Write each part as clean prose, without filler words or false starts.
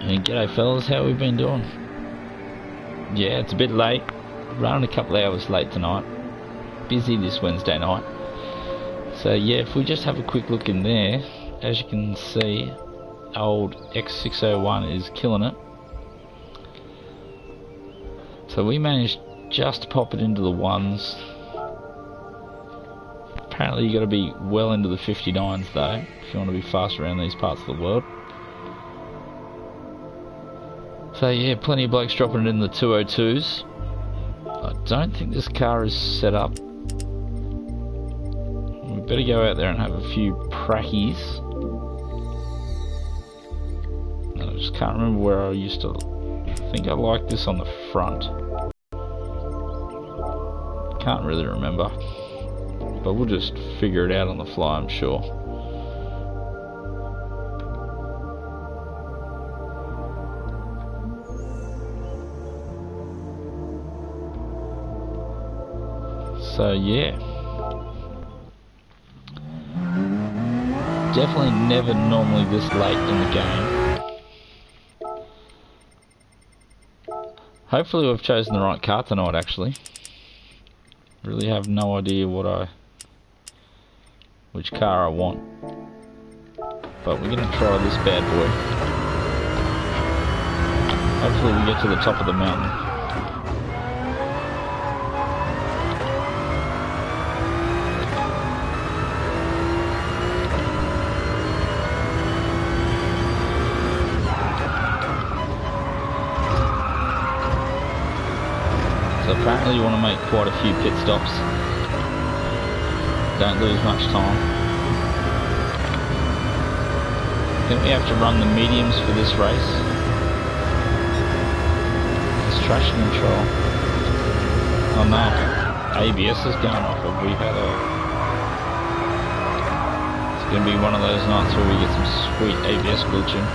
And g'day fellas, how we been doing? Yeah, it's a bit late, running a couple of hours late tonight, busy this Wednesday night. So yeah, if we just have a quick look in there, as you can see, old X601 is killing it. So we managed just to pop it into the ones. Apparently you got to be well into the 59s though, if you want to be fast around these parts of the world. So yeah, plenty of blokes dropping it in the 202s. I don't think this car is set up. We better go out there and have a few prackies. I just can't remember where I used to. I think I like this on the front. Can't really remember. But we'll just figure it out on the fly, I'm sure. So yeah, definitely never normally this late in the game. Hopefully we've chosen the right car tonight actually. Really have no idea which car I want. But we're gonna try this bad boy. Hopefully we get to the top of the mountain. Apparently you want to make quite a few pit stops. Don't lose much time. I think we have to run the mediums for this race. It's traction control. Oh no, ABS is going off. Have we had a... It's going to be one of those nights where we get some sweet ABS glitching.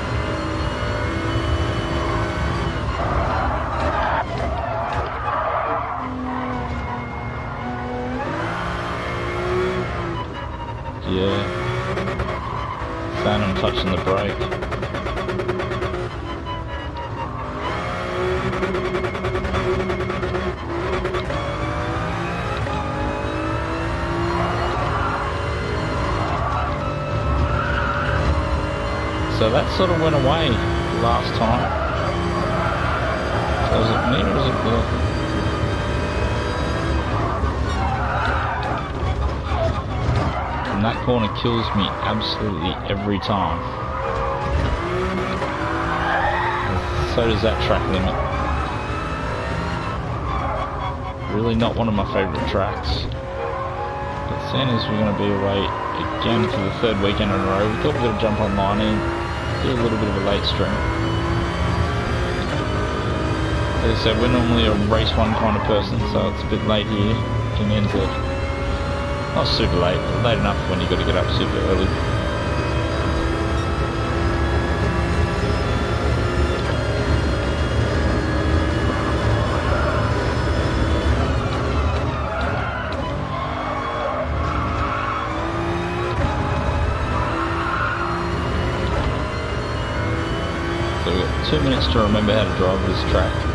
Yeah, saying I'm touching the brake. So that sort of went away last time. So was it me or was it the... That corner kills me absolutely every time. So does that track limit. Really not one of my favourite tracks. But seeing as we're going to be away again for the third weekend in a row, we thought we'd jump online and do a little bit of a late stream. As I said, we're normally a race one kind of person, so it's a bit late here. Getting into not super late, but late enough when you've got to get up super early. So we've got 2 minutes to remember how to drive this track.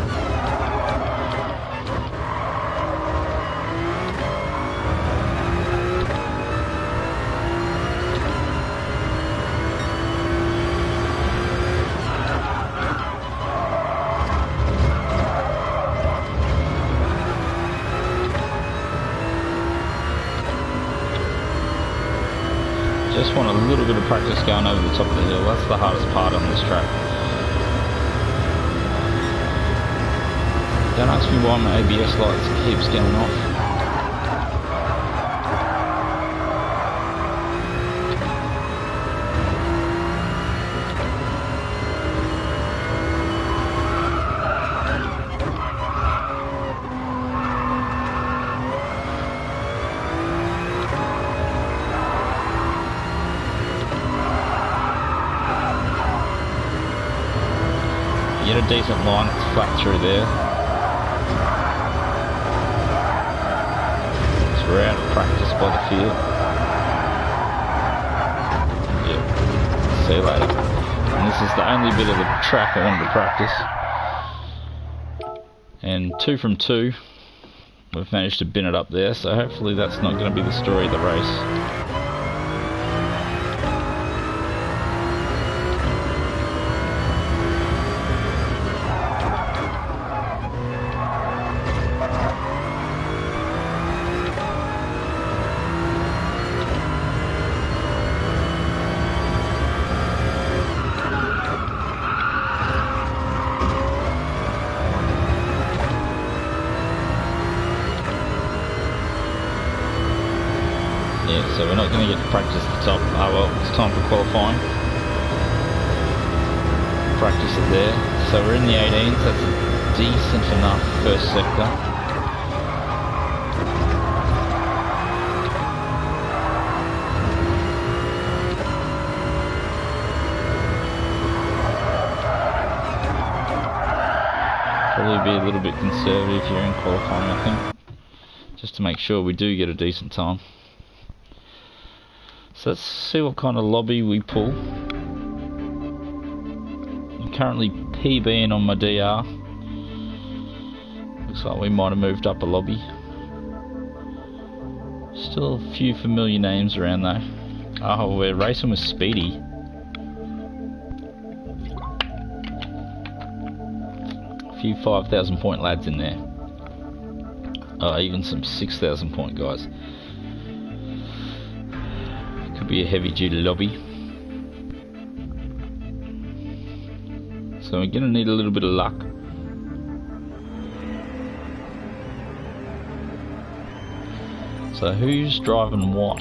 Just want a little bit of practice going over the top of the hill. That's the hardest part on this track. Don't ask me why my ABS lights keeps going off. Get a decent line flat through there. So we're out of practice by the field. Yep. See you later. And this is the only bit of the track I wanted to practice. And 2 from 2. We've managed to bin it up there, so hopefully that's not going to be the story of the race. Yeah, so we're not going to get to practice at the top. Oh well, it's time for qualifying. Practice it there. So we're in the 18s, that's a decent enough first sector. Probably be a little bit conservative here in qualifying, I think, just to make sure we do get a decent time. So let's see what kind of lobby we pull. I'm currently PBing on my DR. Looks like we might have moved up a lobby. Still a few familiar names around though. Oh, we're racing with Speedy. A few 5,000 point lads in there. Oh, even some 6,000 point guys. Could be a heavy duty lobby. So we're going to need a little bit of luck. So who's driving what?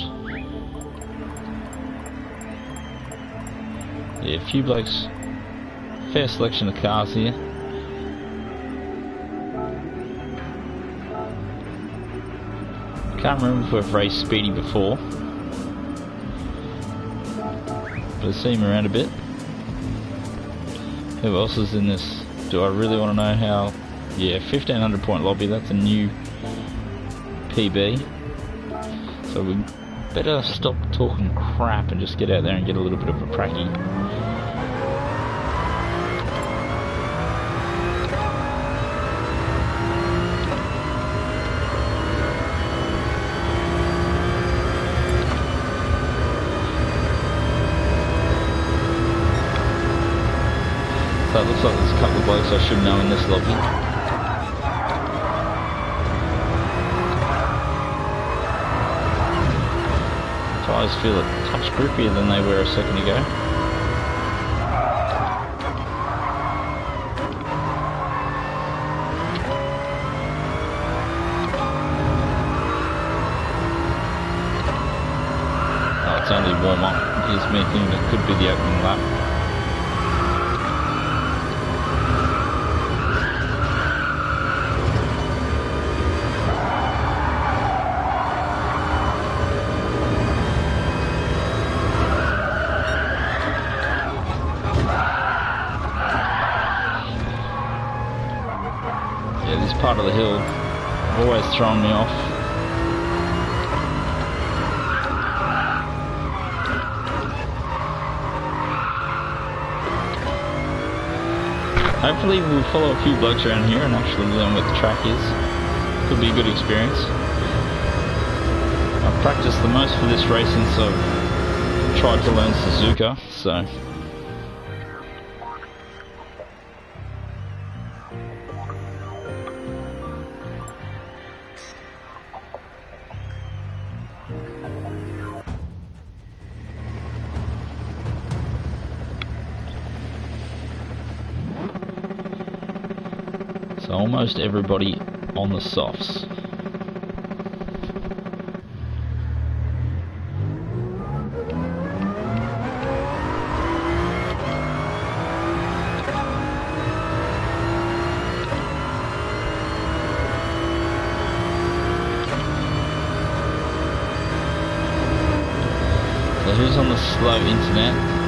Yeah, a few blokes. Fair selection of cars here. Can't remember if we've raced Speedy before. But I see him around a bit. Who else is in this? Do I really want to know how? Yeah, 1500 point lobby, that's a new PB. So we better stop talking crap and just get out there and get a little bit of a pracky. So it looks like there's a couple of blokes I should know in this lobby. Tyres feel a touch grippier than they were a second ago. Oh, it's only warm up. Gives me thinking it could be the opening lap. Part of the hill always throwing me off. Hopefully we'll follow a few blokes around here and actually learn what the track is. Could be a good experience. I've practiced the most for this race since I've tried to learn Suzuka, so So almost everybody on the softs. So who's on the slow internet?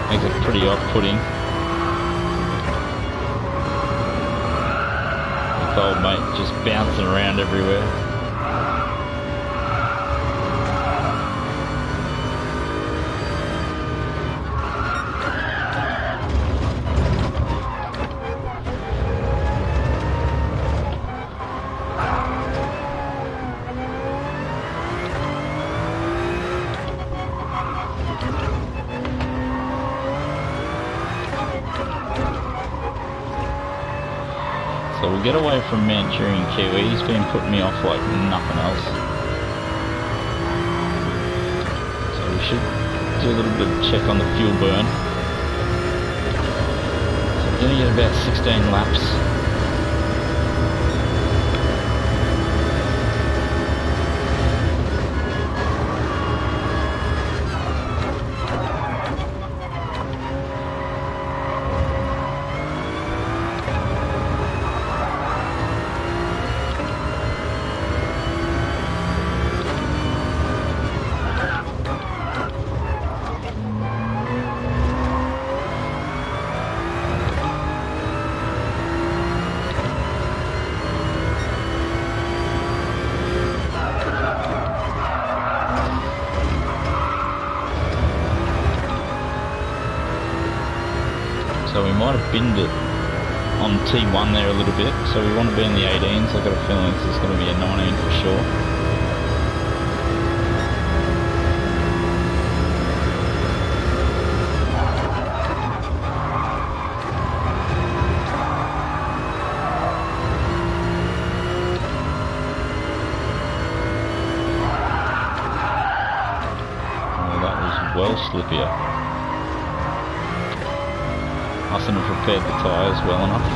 Makes it pretty off-putting. With old mate just bouncing around everywhere. So we'll get away from Manchurian Kiwi. He's been putting me off like nothing else. So we should do a little bit of check on the fuel burn. So we're going to get about 16 laps. So we might have binned it on T1 there a little bit, so we want to be in the 18s. I've got a feeling this is going to be a 19 for sure. Oh, that was well slippier. Mustn't have prepared the tyres well enough.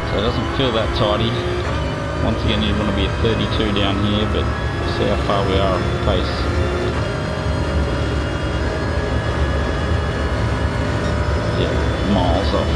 It doesn't feel that tidy. Once again, you want to be at 32 down here, but see how far we are off the pace. Yeah, miles off.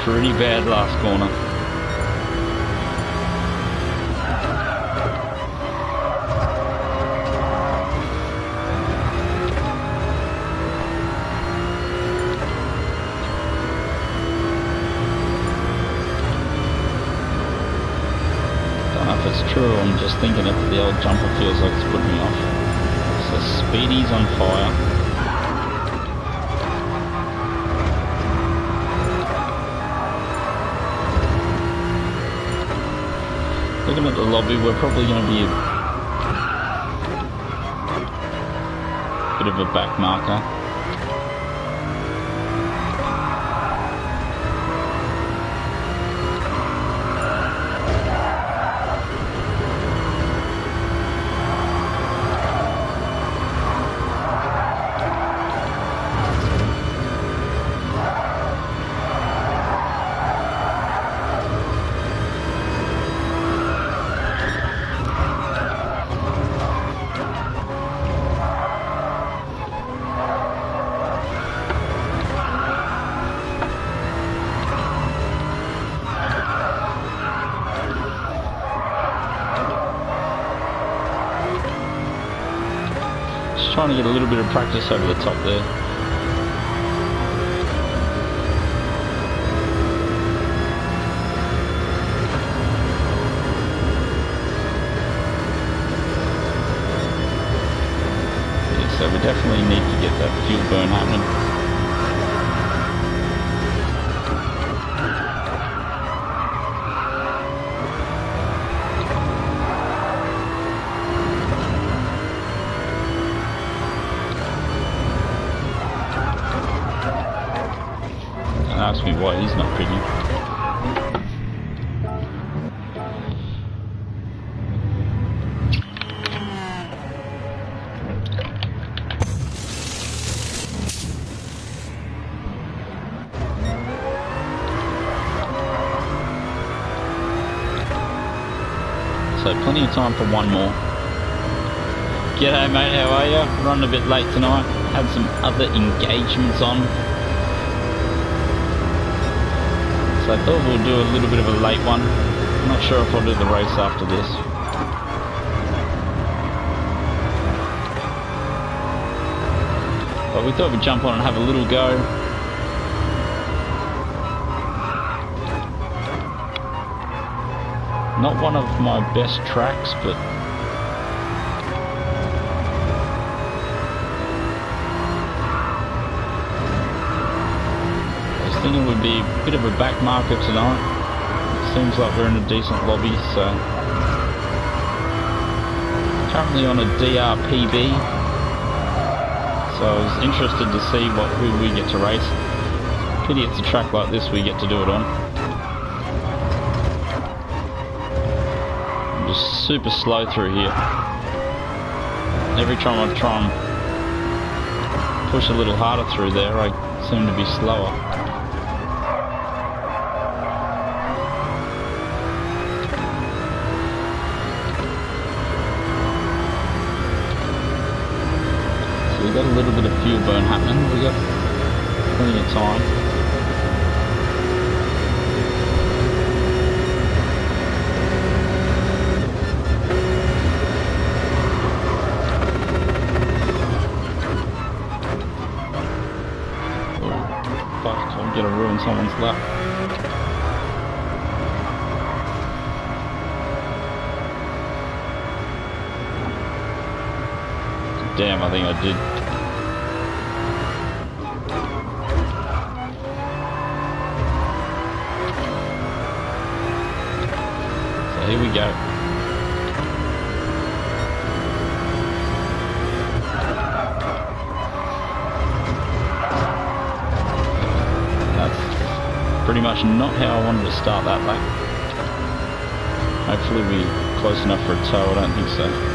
Pretty bad last corner. Don't know if it's true or I'm just thinking it, but the old jumper feels like it's putting me off. So Speedy's on fire. Looking at the lobby, we're probably going to be a bit of a back marker. trying to get a little bit of practice over the top there. Yeah, so we definitely need to get that fuel burn happening. Ask me why he's not pretty. So plenty of time for one more. G'day mate, how are you? Running a bit late tonight. Had some other engagements on. So I thought we'll do a little bit of a late one. I'm not sure if I'll do the race after this. But we thought we'd jump on and have a little go. Not one of my best tracks, but I think it would be a bit of a back marker tonight. Seems like we're in a decent lobby, so currently on a DRPB. So I was interested to see who we get to race. Pity it's a track like this we get to do it on. I'm just super slow through here. Every time I try and push a little harder through there, I seem to be slower. We've got a little bit of fuel burn happening. We've got plenty of time. Oh, fuck, I'm gonna ruin someone's lap. Damn, I think I did. So here we go. That's pretty much not how I wanted to start that lap. Hopefully we're close enough for a tow, I don't think so.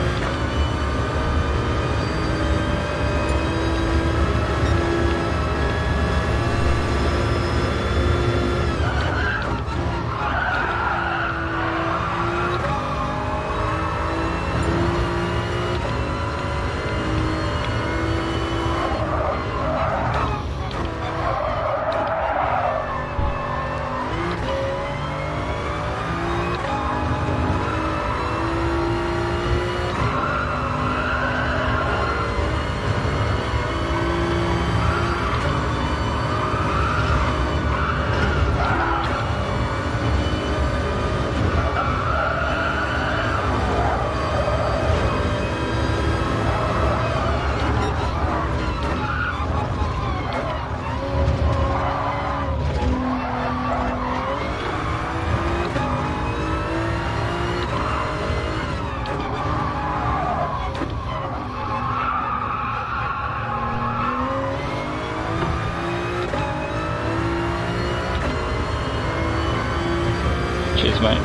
Cheers, mate.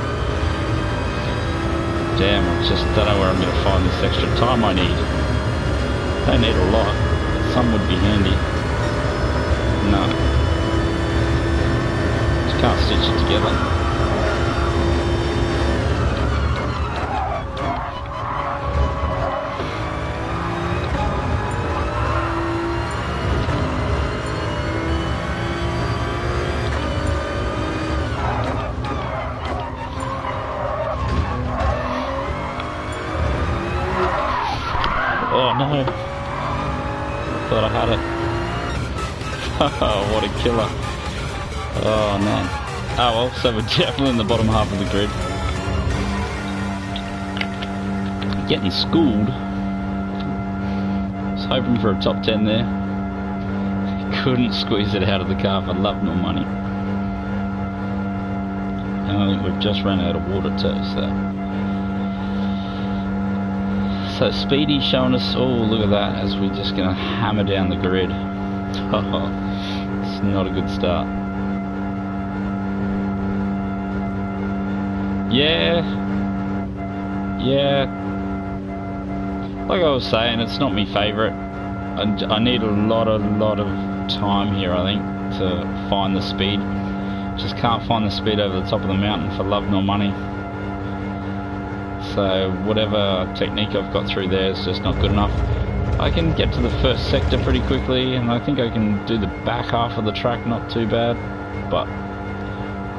Damn, I just don't know where I'm going to find this extra time I need. Don't need a lot, but some would be handy. No. Just can't stitch it together. Oh no. What a killer. Oh man. Oh well, so we're definitely in the bottom half of the grid. Getting schooled. Was hoping for a top 10 there. Couldn't squeeze it out of the car for love nor money. And I think we've just run out of water too, so Speedy's showing us, oh look at that, as we're just going to hammer down the grid. Oh, it's not a good start. Yeah, like I was saying, it's not my favourite. I need a lot of time here, I think, to find the speed. Just can't find the speed over the top of the mountain for love nor money. So whatever technique I've got through there is just not good enough. I can get to the first sector pretty quickly, and I think I can do the back half of the track not too bad, but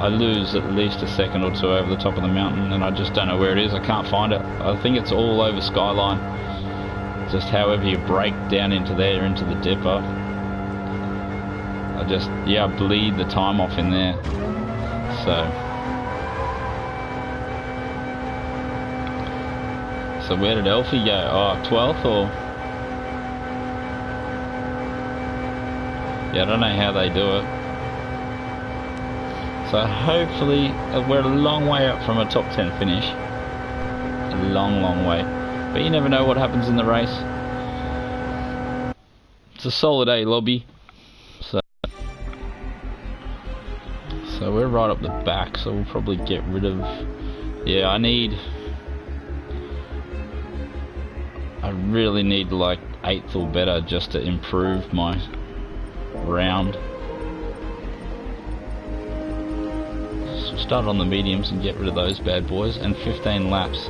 I lose at least a second or two over the top of the mountain, and I just don't know where it is. I can't find it. I think it's all over Skyline. Just however you break down into there, into the dipper, I just, yeah, I bleed the time off in there. So where did Elfie go? Oh, 12th or? Yeah, I don't know how they do it. So hopefully, we're a long way up from a top 10 finish. A long way. But you never know what happens in the race. It's a solid A lobby. So we're right up the back, so we'll probably get rid of... Yeah, I really need like 8th or better just to improve my round. So we'll start on the mediums and get rid of those bad boys, and 15 laps.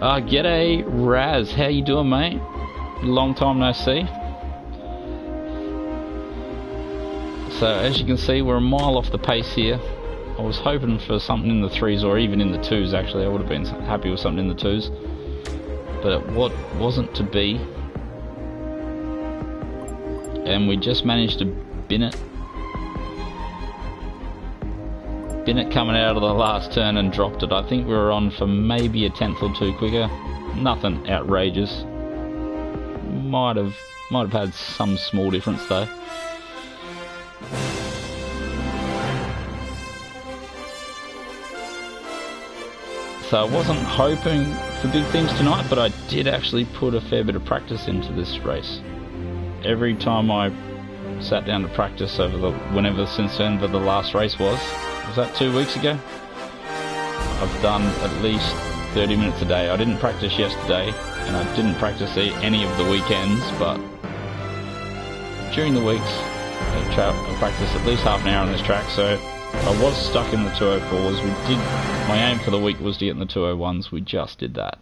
G'day Raz, how you doing, mate? Long time no see. So as you can see, we're a mile off the pace here. I was hoping for something in the 3s or even in the 2s actually. I would have been happy with something in the 2s. But it wasn't to be. And we just managed to bin it. Coming out of the last turn and dropped it. I think we were on for maybe a 10th or 2 quicker. Nothing outrageous. Might have had some small difference though. So I wasn't hoping for big things tonight, but I did actually put a fair bit of practice into this race. Every time I sat down to practice since the last race was that 2 weeks ago? I've done at least 30 minutes a day. I didn't practice yesterday, and I didn't practice any of the weekends, but during the weeks I practiced at least half an hour on this track, so I was stuck in the 204s. My aim for the week was to get in the 201s. We just did that.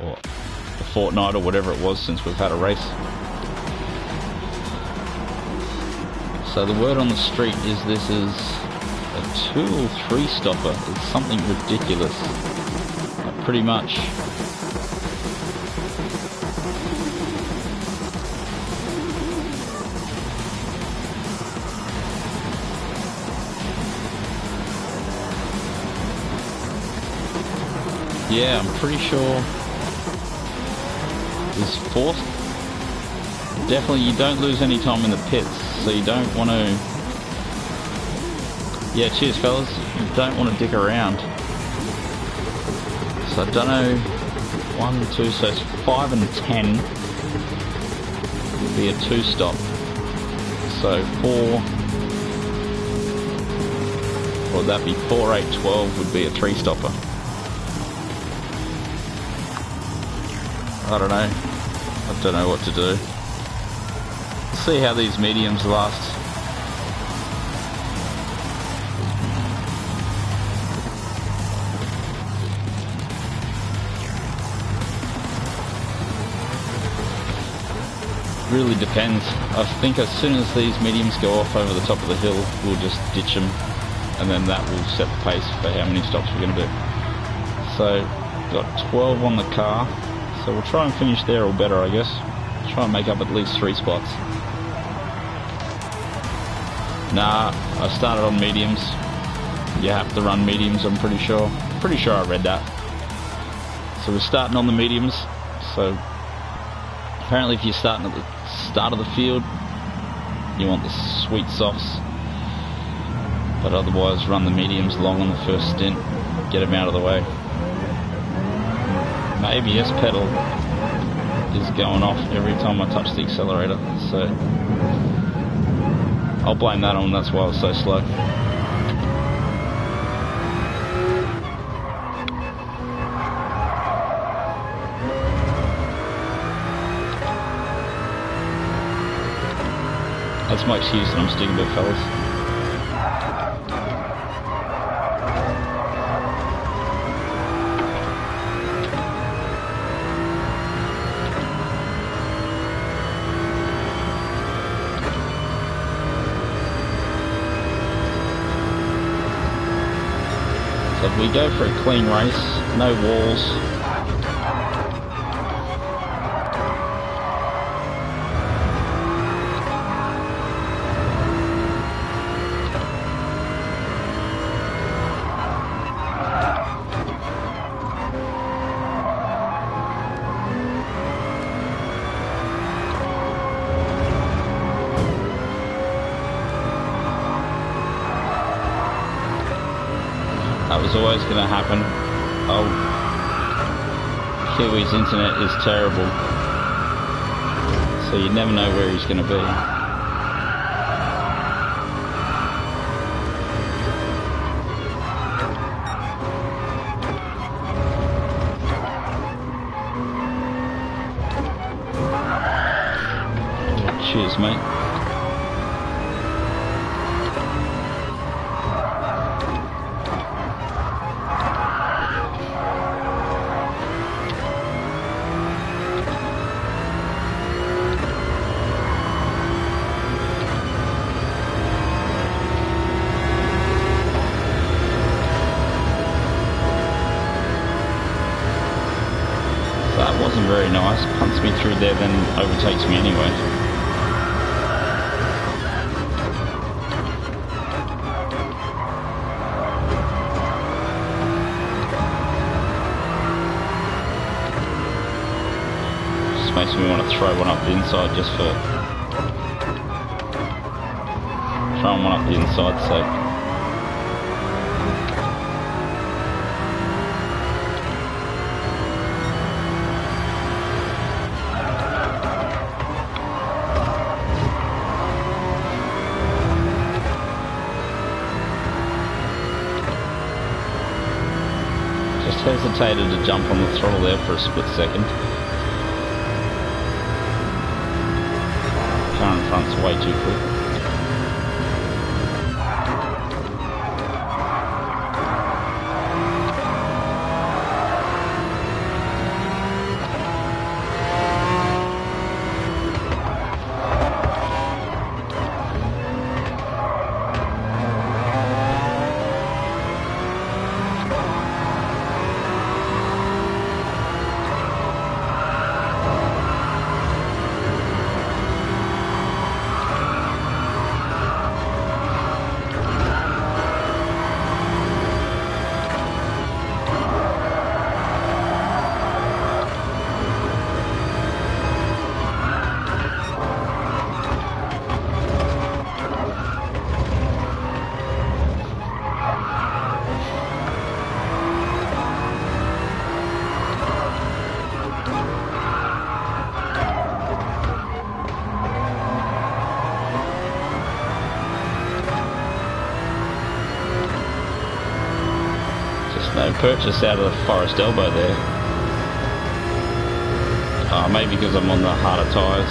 Or a fortnight or whatever it was since we've had a race. So the word on the street is this is a 2 or 3 stopper. It's something ridiculous. Pretty much. Yeah, I'm pretty sure this 4th. Definitely you don't lose any time in the pits, so you don't want to... Yeah, cheers fellas. You don't want to dick around. So I don't know, 1, 2, so it's 5 and 10 would be a 2 stop. So 4, or that'd be 4, 8, 12 would be a 3 stopper. I don't know. I don't know what to do. See how these mediums last. Really depends. I think as soon as these mediums go off over the top of the hill, we'll just ditch them and then that will set the pace for how many stops we're going to do. So got 12 on the car, so we'll try and finish there or better, I guess. Try and make up at least 3 spots. Nah, I started on mediums. You have to run mediums, I'm pretty sure. Pretty sure I read that. So we're starting on the mediums. So apparently if you're starting at the start of the field, you want the sweet softs. But otherwise run the mediums long on the first stint. Get them out of the way. My ABS pedal is going off every time I touch the accelerator. So I'll blame that on, that's why I was so slow. That's my excuse that I'm sticking to it, fellas. So if we go for a clean race, no walls. That was always going to happen. Oh, Kiwi's internet is terrible, so you never know where he's going to be. Cheers, mate. That wasn't very nice. Punts me through there, then overtakes me anyway. Just makes me want to throw one up the inside just for... throwing one up the inside sake. Hesitated to jump on the throttle there for a split second. Car in front's way too quick. No purchase out of the Forest Elbow there. Maybe because I'm on the harder tyres.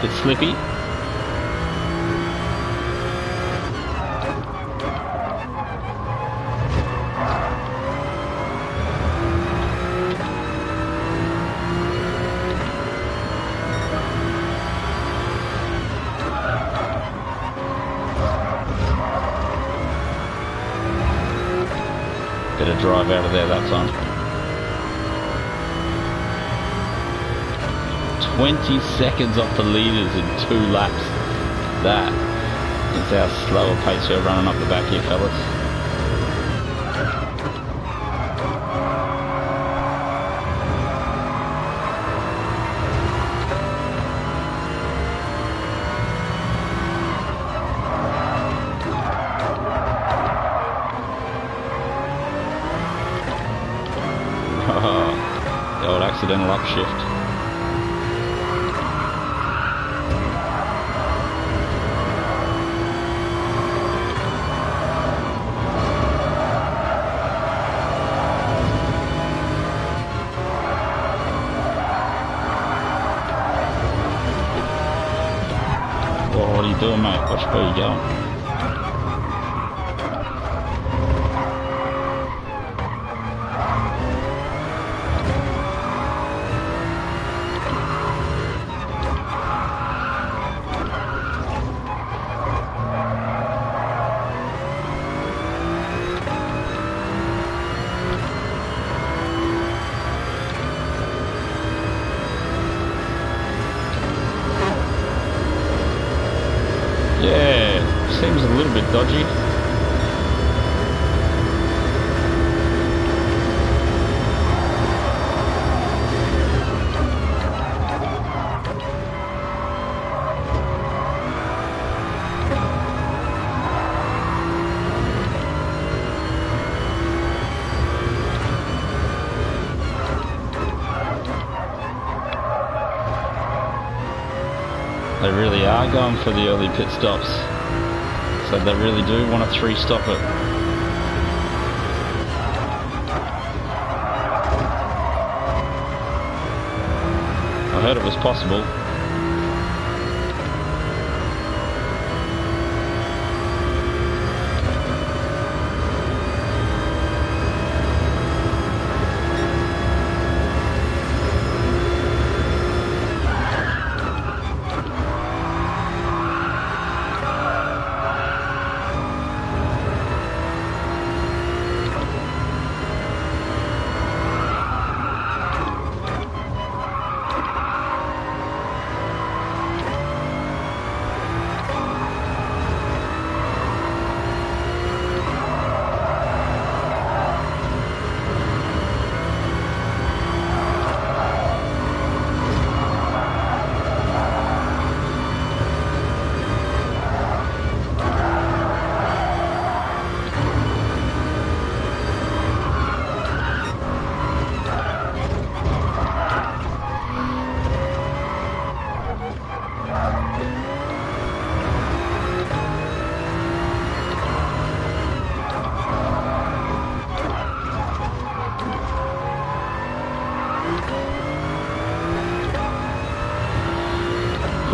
Bit slippy. Better drive out of there that time. 20 seconds off the leaders in 2 laps. That is how slow a pace we're running up the back here, fellas. The old accidental upshift. Well, what are you doing, mate? Watch where you're going. Yeah, seems a little bit dodgy. They really are going for the early pit stops. So they really do want to 3-stop it. I heard it was possible.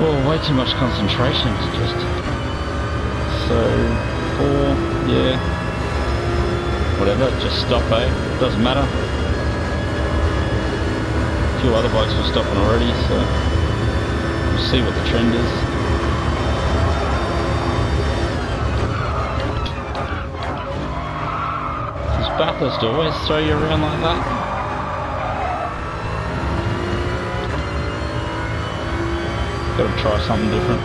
Oh, way too much concentration to just... So, 4, yeah. Whatever, just stop, eh? Doesn't matter. A few other bikes were stopping already, so... We'll see what the trend is. Does Bathurst always throw you around like that? Gotta try something different.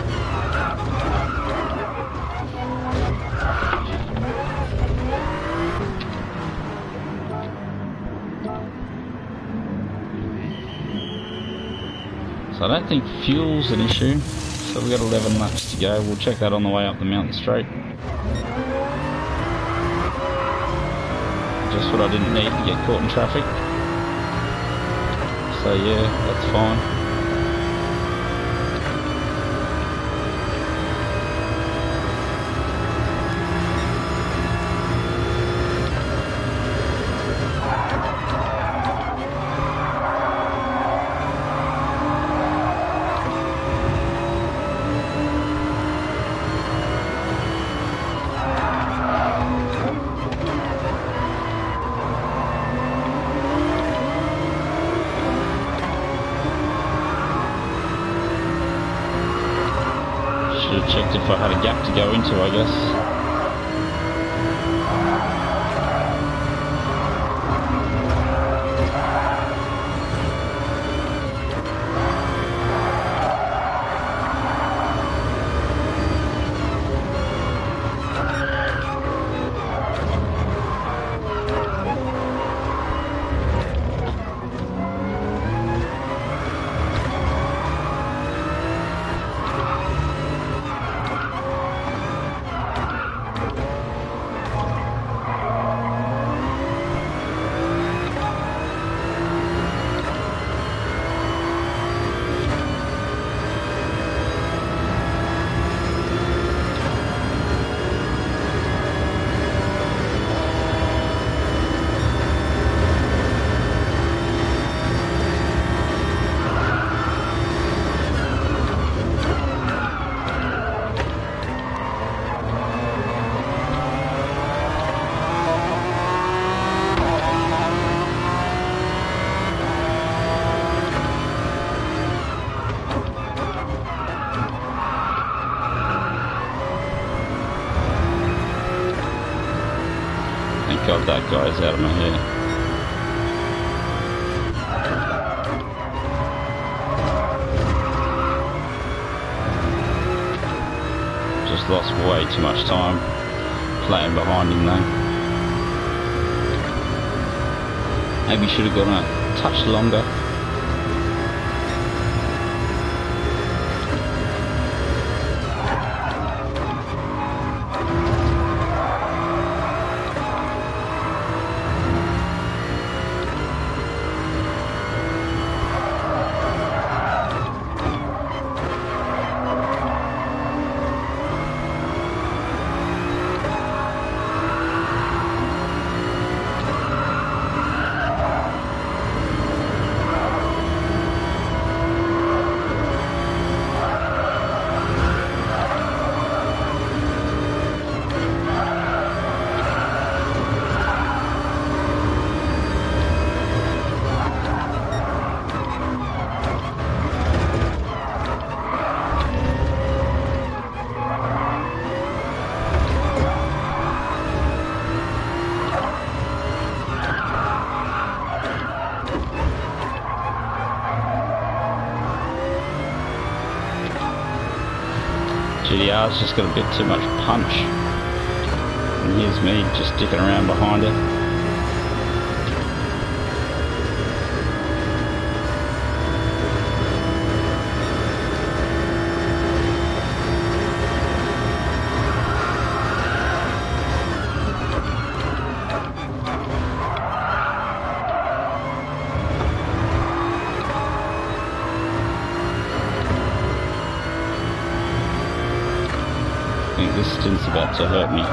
So I don't think fuel's an issue. So we've got 11 laps to go. We'll check that on the way up the mountain straight. Just what I didn't need to get caught in traffic. So yeah, that's fine. Should have checked if I had a gap to go into, I guess. God, that guy's out of my hair. Just lost way too much time playing behind him though. Maybe should have gone a touch longer. GTR's just got a bit too much punch. And here's me just sticking around behind it. I think this stint's about to hurt me.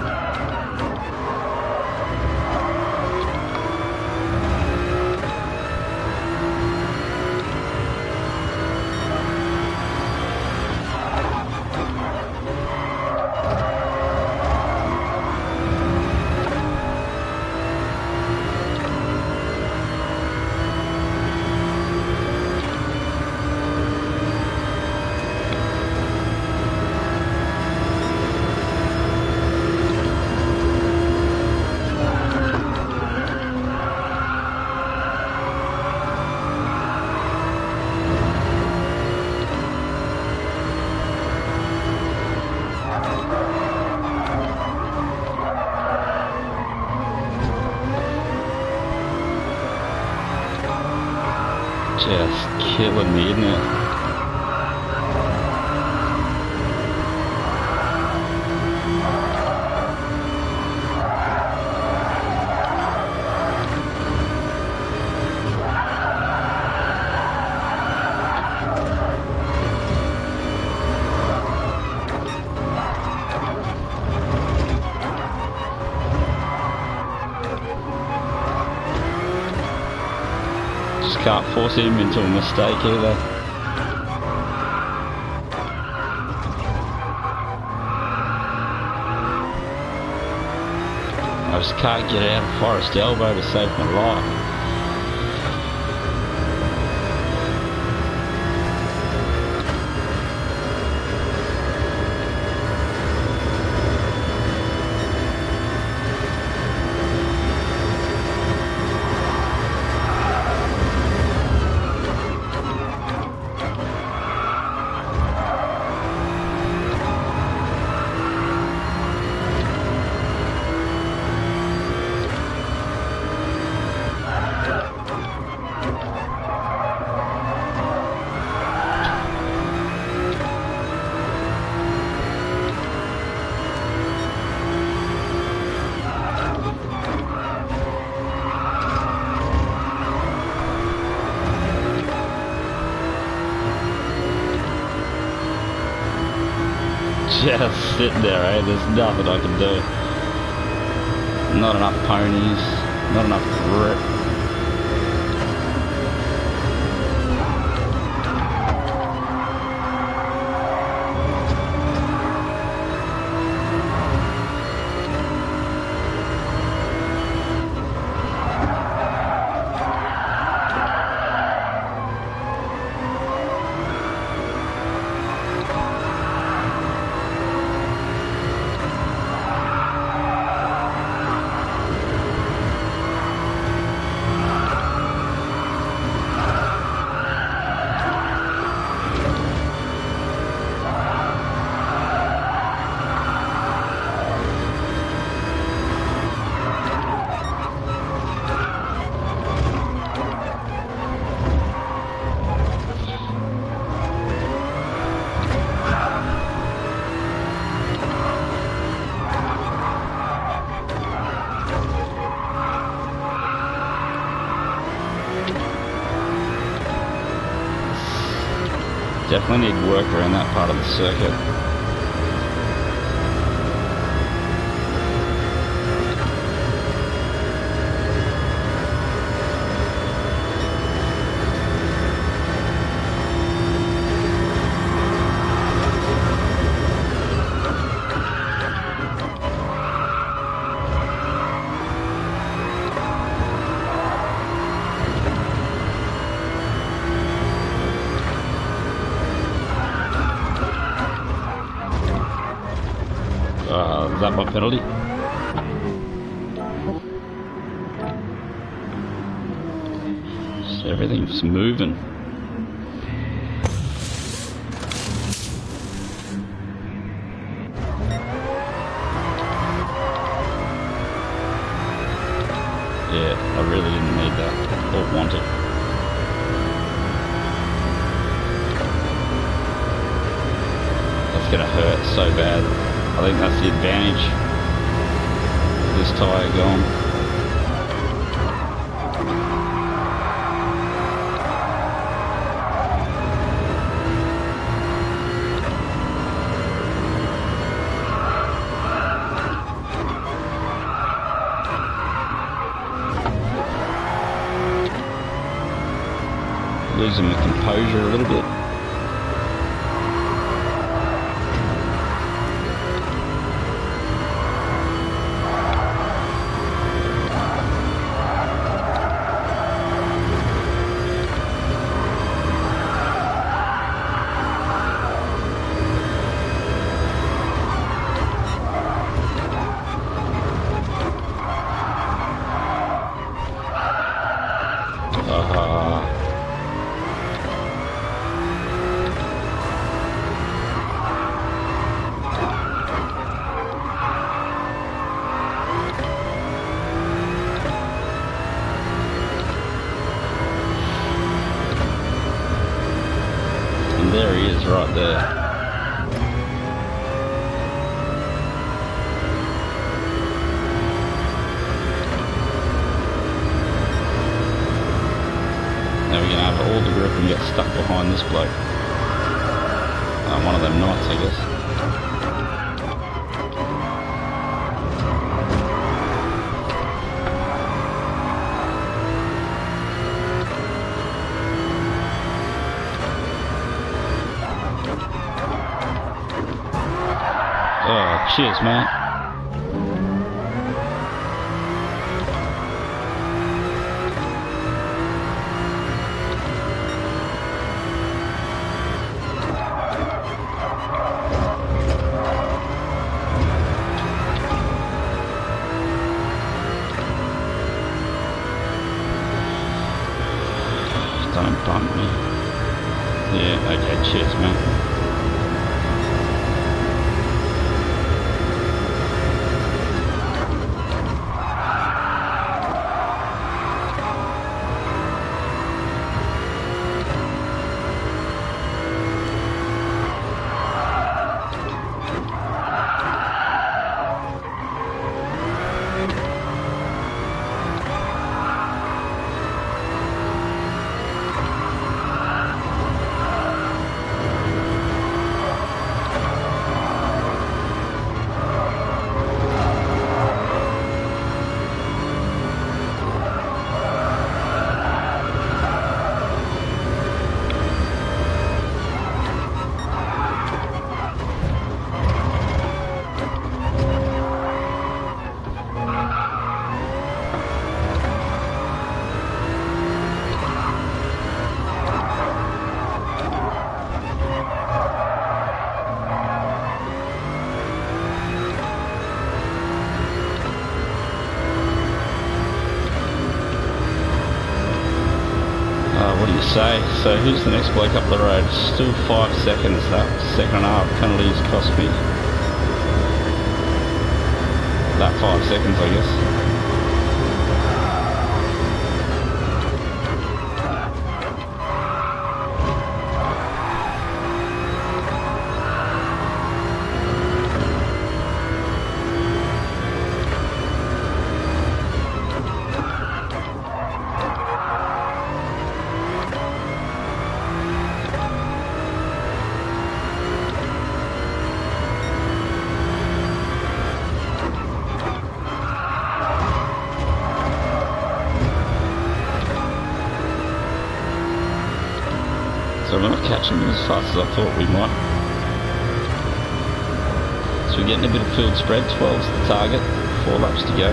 Just killing me, isn't it? Can't force him into a mistake either. I just can't get out of Forest Elbow to save my life. Just sitting there, eh? There's nothing I can do. Not enough ponies, not enough grip. Definitely need work around that part of the circuit. Is that my penalty? Just everything's moving. Yeah, I really didn't need that or want it. That's gonna hurt so bad. I think that's the advantage of this tyre going. Losing my composure a little bit. There he is, right there. Now we're going to have all the grip and get stuck behind this bloke. One of them knights, I guess. Oh, cheers, mate. Don't bump me. Yeah, okay, cheers, mate. What do you say? So who's the next bloke up the road? Still 5 seconds. That second and a half penalties cost me that 5 seconds, I guess. we're not catching them as fast as I thought we might. So we're getting a bit of field spread. 12's the target, 4 laps to go.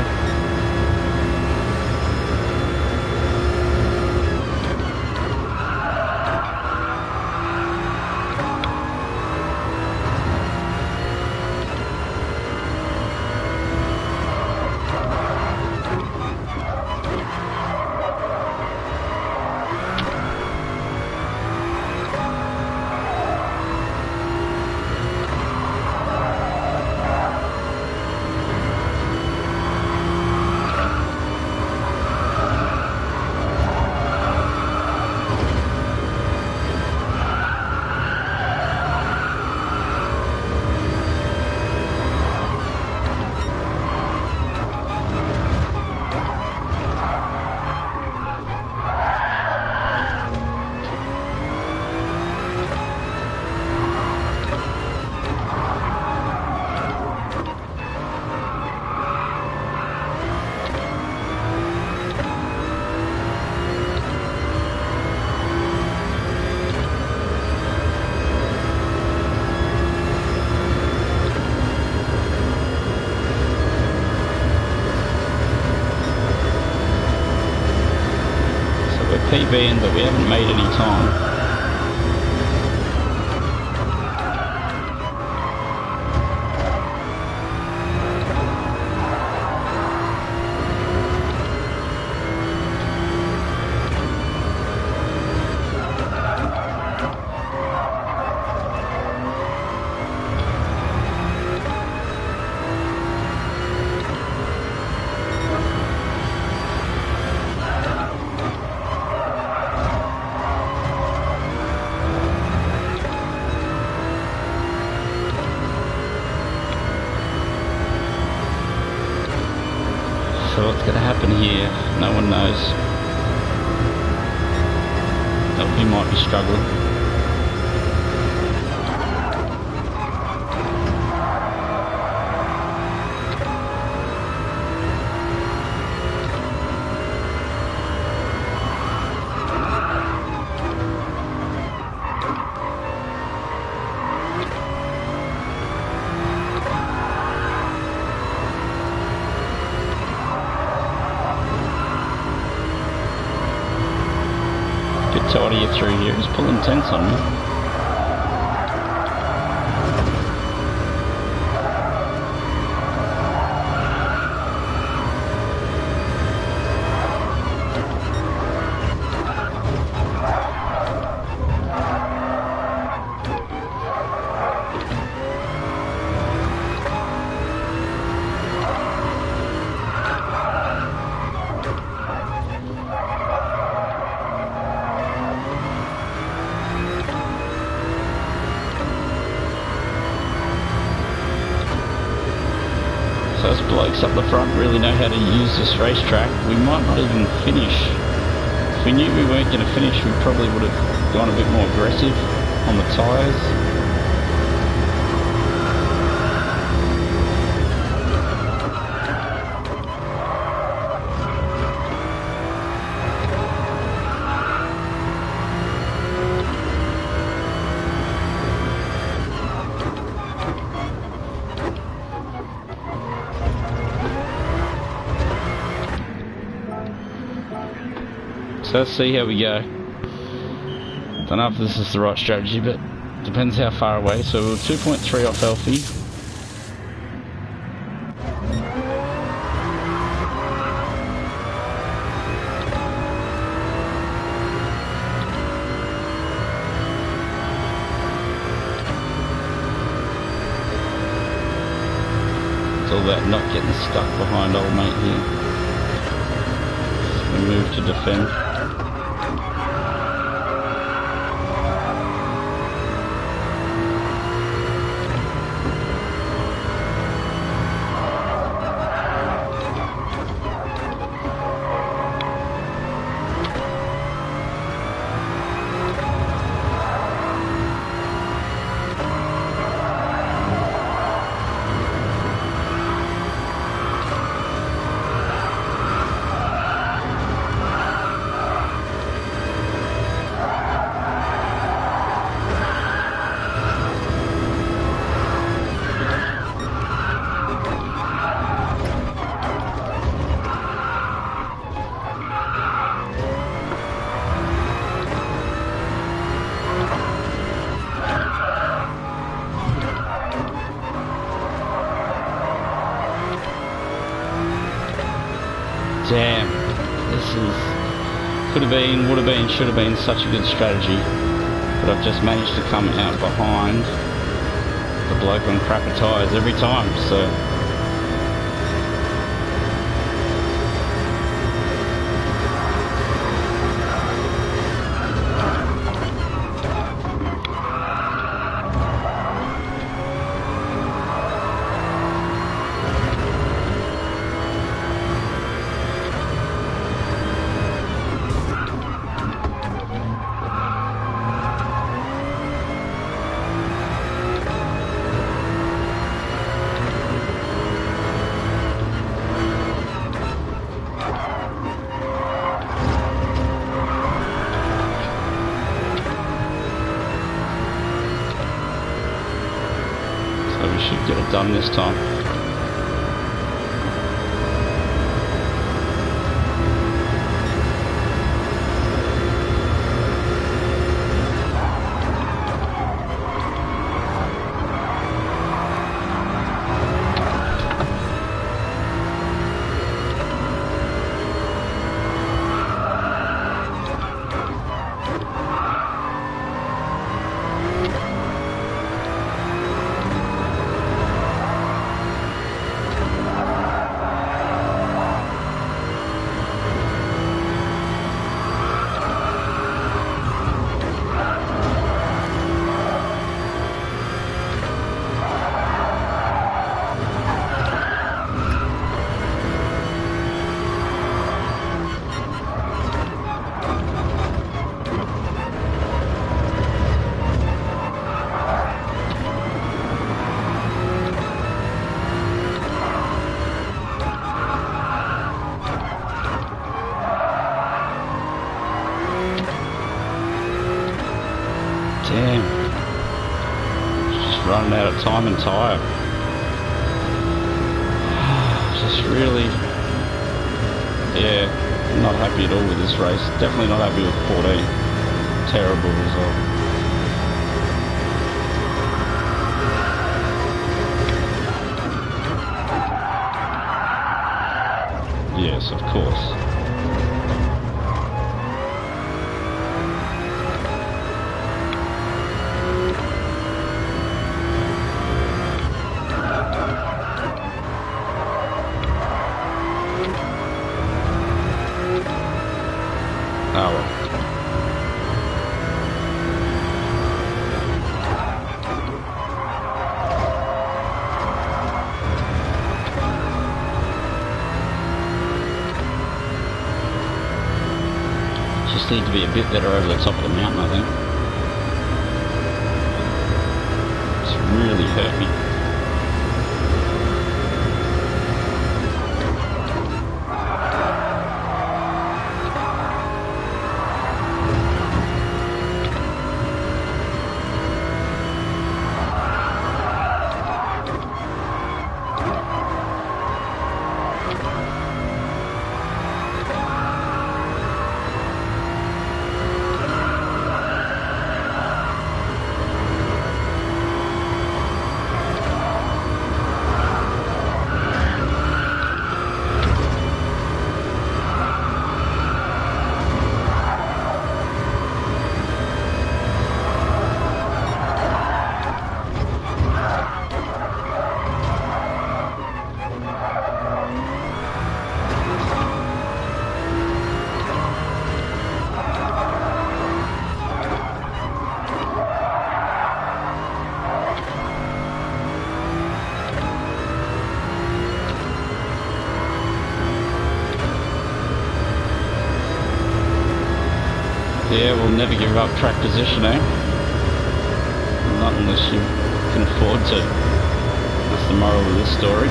PBing, but we haven't made any time. So what's going to happen here, no one knows. We might be struggling. Tidy you through here. He's pulling tense on me. Those blokes up the front really know how to use this racetrack. We might not even finish. If we knew we weren't going to finish, we probably would have gone a bit more aggressive on the tyres. So let's see how we go. Don't know if this is the right strategy, but depends how far away. So we're 2.3 off Alfie. It's all about not getting stuck behind old mate here. So we move to defend. Damn, this is, could have been, would have been, should have been such a good strategy, but I've just managed to come out behind the bloke on crapper tyres every time, so. We should get it done this time. Damn. Just running out of time and tyre. Just really, yeah, not happy at all with this race. Definitely not happy with 14. Terrible result. Yes, of course. Oh well. Just need to be a bit better over the top of the mountain, I think. It's really hurt me. Yeah, we'll never give up track position, eh? Not unless you can afford to. That's the moral of this story.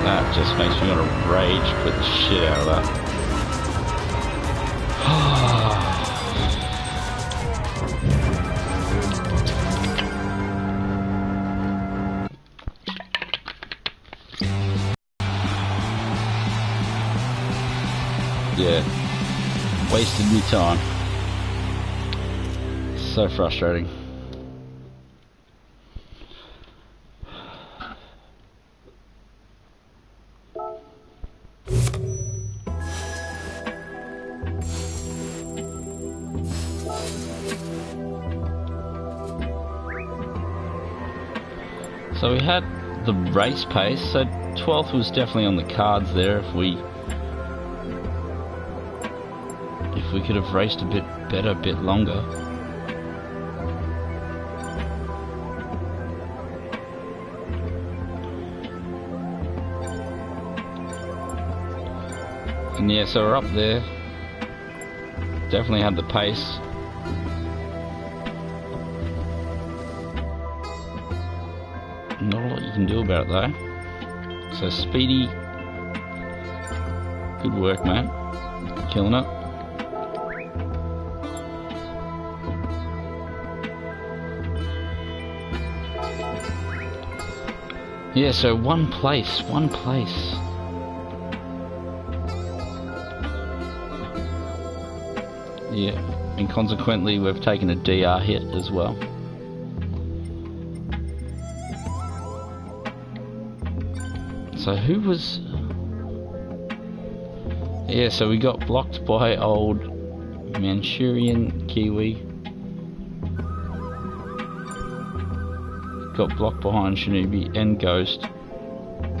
That just makes me want to rage, put the shit out of that. yeah, wasted me time. So frustrating. So we had the race pace, so 12th was definitely on the cards there if we could have raced a bit better, a bit longer. And yeah, so we're up there. Definitely had the pace. Not a lot you can do about it though. So Speedy, good work, mate. Killing it. Yeah, so one place. Yeah, and consequently we've taken a DR hit as well. So who was... Yeah, so we got blocked by old Manchurian Kiwi. Got blocked behind Shinobi and Ghost.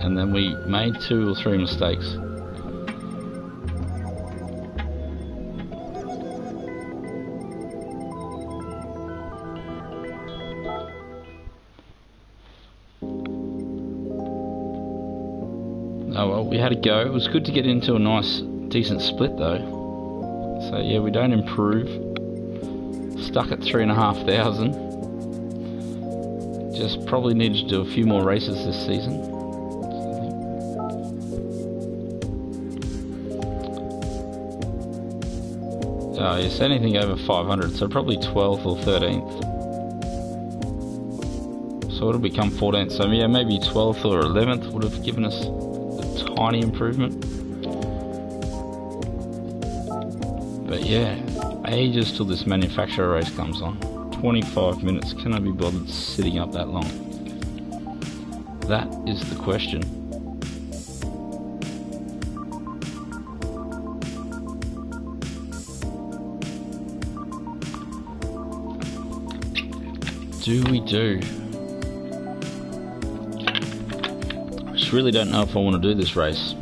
And then we made 2 or 3 mistakes. Oh well, we had a go. It was good to get into a nice, decent split though. So yeah, we don't improve. Stuck at 3,500. Just probably need to do a few more races this season. Oh yes, anything over 500, so probably 12th or 13th. So it'll become 14th, so yeah, maybe 12th or 11th would have given us a tiny improvement. But yeah, ages till this manufacturer race comes on. 25 minutes, can I be bothered sitting up that long? That is the question. Do we do? I just really don't know if I want to do this race.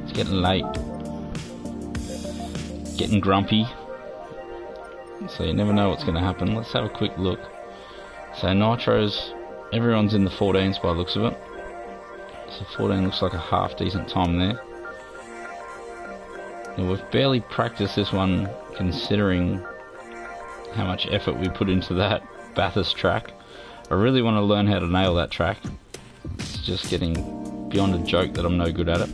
It's getting late. Getting grumpy. So you never know what's going to happen. Let's have a quick look. So nitros, everyone's in the 14s by the looks of it. So 14 looks like a half decent time there. Now we've barely practiced this one considering how much effort we put into that Bathurst track. I really want to learn how to nail that track. It's just getting beyond a joke that I'm no good at it.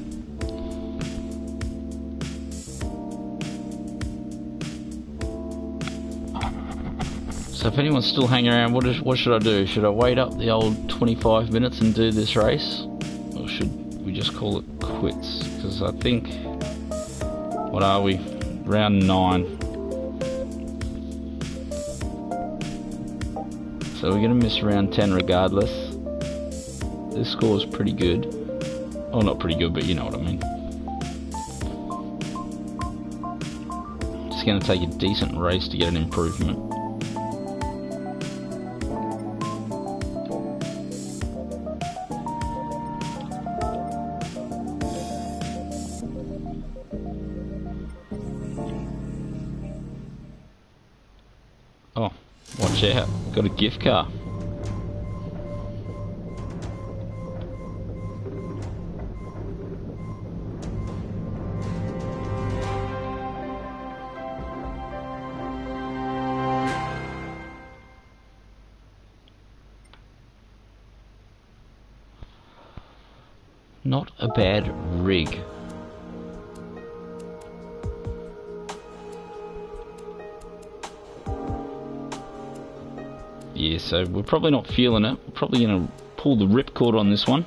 So if anyone's still hanging around, what should I do? Should I wait up the old 25 minutes and do this race? Or should we just call it quits? Because I think, what are we? Round 9. So we're going to miss round 10 regardless. This score is pretty good. Oh, not pretty good, but you know what I mean. It's going to take a decent race to get an improvement. Oh, watch out, got a gift car. Not a bad rig. Yeah, so we're probably not feeling it. We're probably going to pull the ripcord on this one.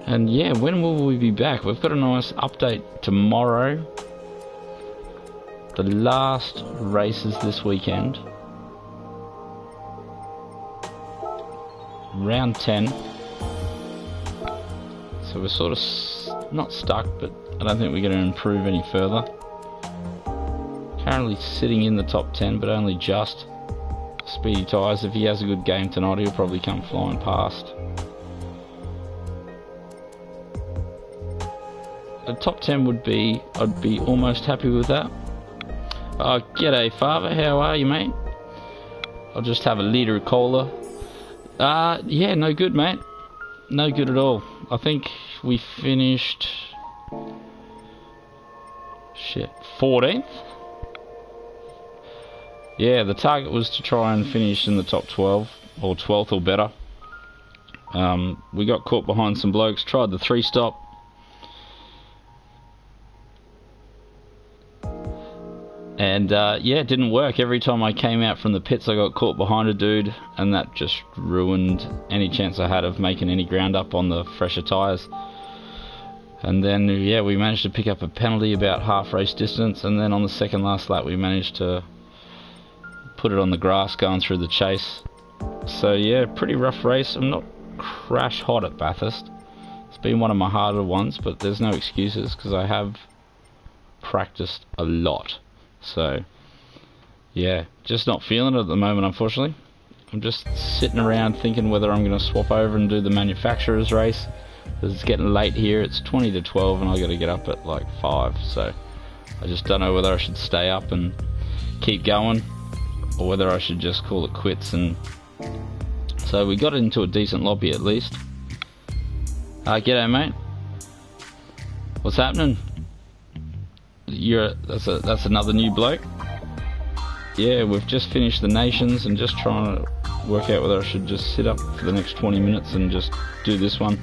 And yeah, when will we be back? We've got a nice update tomorrow. the last races this weekend. Round 10. So we're sort of not stuck, but I don't think we're going to improve any further. Currently sitting in the top 10, but only just. Speedy Tyres, if he has a good game tonight, he'll probably come flying past. The top 10 would be, I'd be almost happy with that. G'day father, how are you mate? I'll just have a litre of cola. Yeah, no good mate. No good at all. I think we finished... 14th? Yeah, the target was to try and finish in the top 12, or 12th or better. We got caught behind some blokes, tried the 3-stop. And yeah, it didn't work. Every time I came out from the pits I got caught behind a dude, and that just ruined any chance I had of making any ground up on the fresher tyres. And then yeah, we managed to pick up a penalty about half race distance, and then on the second last lap we managed to put it on the grass going through the chase. So yeah, pretty rough race. I'm not crash hot at Bathurst. It's been one of my harder ones, but there's no excuses because I have practiced a lot. So yeah, just not feeling it at the moment, unfortunately. I'm just sitting around thinking whether I'm going to swap over and do the manufacturer's race, because it's getting late here. It's 20 to 12 and I got to get up at like 5, so I just don't know whether I should stay up and keep going or whether I should just call it quits. And so we got into a decent lobby at least. G'day mate, what's happening? That's another new bloke. Yeah, we've just finished the nations and just trying to work out whether I should just sit up for the next 20 minutes and just do this one,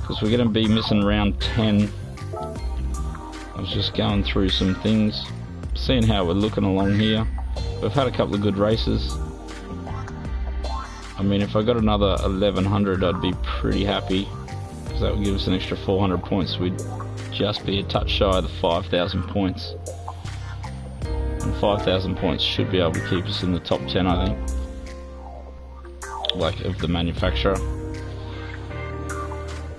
because we're going to be missing round 10. I was just going through some things, seeing how we're looking along here. We've had a couple of good races. I mean, if I got another 1100 I'd be pretty happy, because that would give us an extra 400 points. We'd just be a touch shy of the 5,000 points. And 5,000 points should be able to keep us in the top 10, I think. Like, of the manufacturer.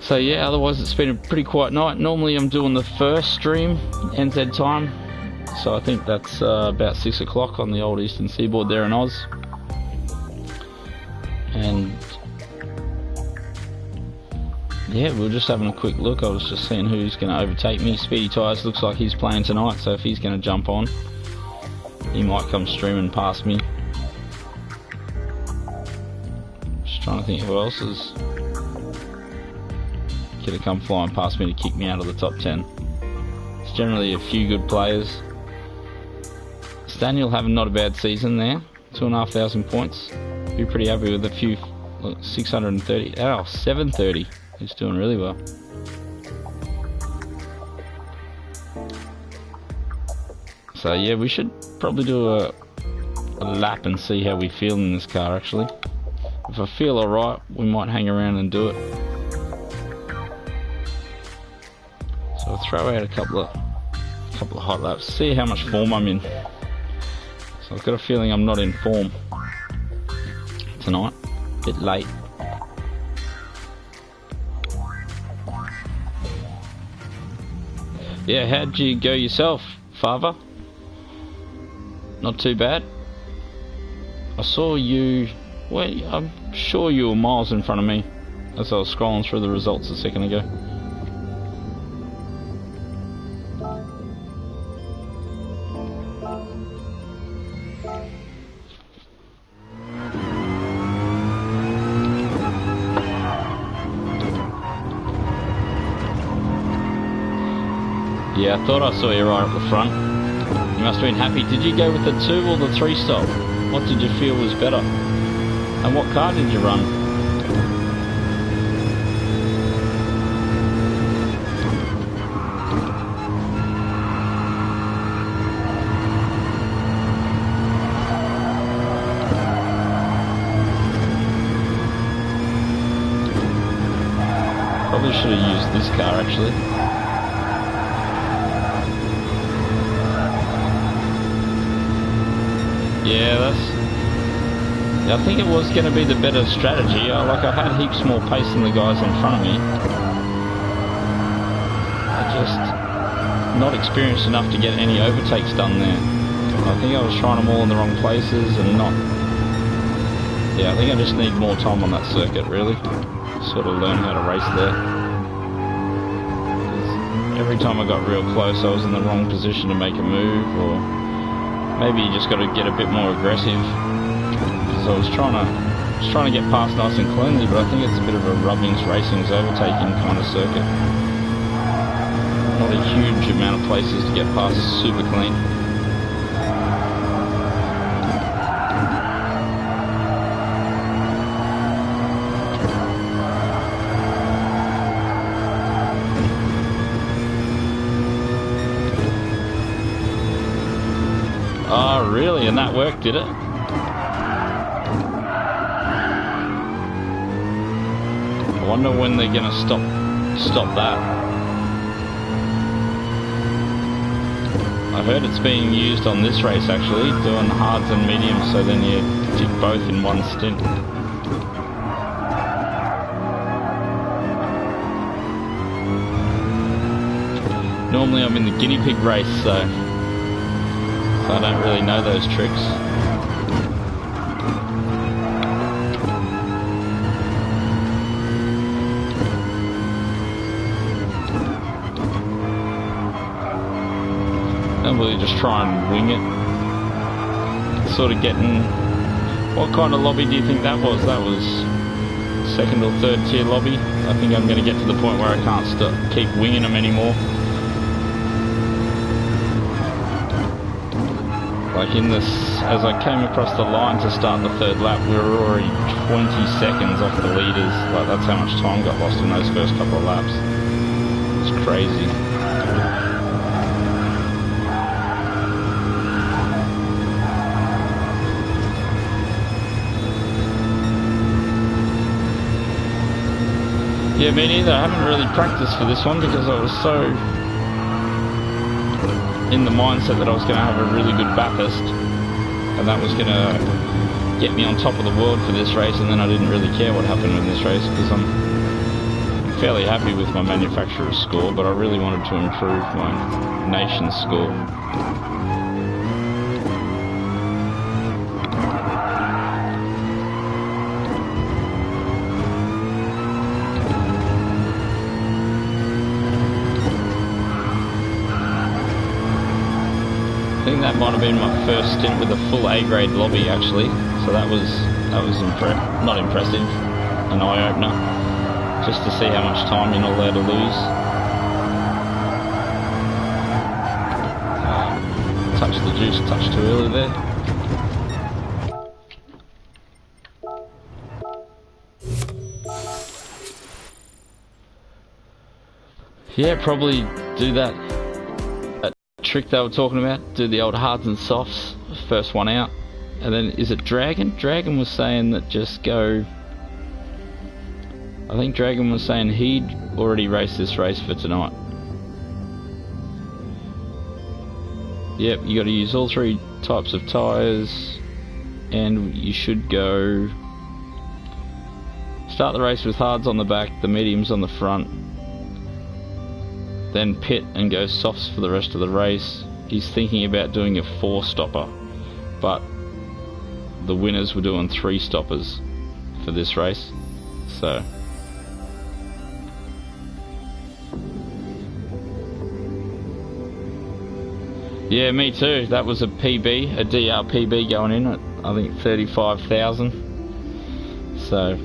So yeah, otherwise it's been a pretty quiet night. Normally I'm doing the first stream, NZ time. So I think that's about 6 o'clock on the old Eastern Seaboard there in Oz. And yeah, we were just having a quick look. I was just seeing who's going to overtake me. Speedy Tyres looks like he's playing tonight, so if he's going to jump on, he might come streaming past me. Just trying to think who else is going to come flying past me to kick me out of the top 10. It's generally a few good players. Staniel having not a bad season there, 2,500 points. Be pretty happy with a few. Look, 630. Oh, 730. He's doing really well. So yeah, we should probably do a lap and see how we feel in this car actually. If I feel alright, we might hang around and do it. So I'll throw out a couple of hot laps, see how much form I'm in. So I've got a feeling I'm not in form tonight. A bit late. Yeah, how'd you go yourself, father? Not too bad. I saw you, well, I'm sure you were miles in front of me as I was scrolling through the results a second ago. Yeah, I thought I saw you right at the front. You must have been happy. Did you go with the 2 or the 3-stop? What did you feel was better? And what car did you run? Probably should have used this car actually. Yeah, I think it was going to be the better strategy. Like, I had heaps more pace than the guys in front of me. I just not experienced enough to get any overtakes done there. I think I was trying them all in the wrong places and not... Yeah, I think I just need more time on that circuit, really. Sort of learn how to race there. Every time I got real close, I was in the wrong position to make a move, or maybe you just got to get a bit more aggressive. So I was trying to get past nice and cleanly, but I think it's a bit of a rubbings, racings, overtaking kind of circuit. Not a huge amount of places to get past super clean. Oh, really? And that worked, did it? I wonder when they're gonna stop that. I heard it's being used on this race actually, doing hards and mediums, so then you did both in one stint. Normally I'm in the guinea pig race, so I don't really know those tricks. And we'll just try and wing it. Sort of getting... What kind of lobby do you think that was? That was second or third tier lobby. I think I'm going to get to the point where I can't keep winging them anymore. Like in this, as I came across the line to start the third lap, we were already 20 seconds off the leaders. Like, that's how much time got lost in those first couple of laps. It's crazy. Yeah, me neither. I haven't really practiced for this one because I was so in the mindset that I was going to have a really good Bathurst and that was going to get me on top of the world for this race, and then I didn't really care what happened in this race because I'm fairly happy with my manufacturer's score, but I really wanted to improve my nation's score. I think that might have been my first stint with a full A-grade lobby actually, so that was not impressive, an eye-opener, just to see how much time you're not allowed to lose. Touched the juice, touched too early there. Yeah, probably do that trick they were talking about, do the old hards and softs, first one out, and then is it Dragon? Dragon was saying that just go, I think Dragon was saying he'd already raced this race for tonight. Yep, you got to use all three types of tyres, and you should go start the race with hards on the back, the mediums on the front, then pit and go softs for the rest of the race. He's thinking about doing a 4-stopper, but the winners were doing 3 stoppers for this race, so yeah, me too. That was a PB, a DR PB going in at I think 35,000, so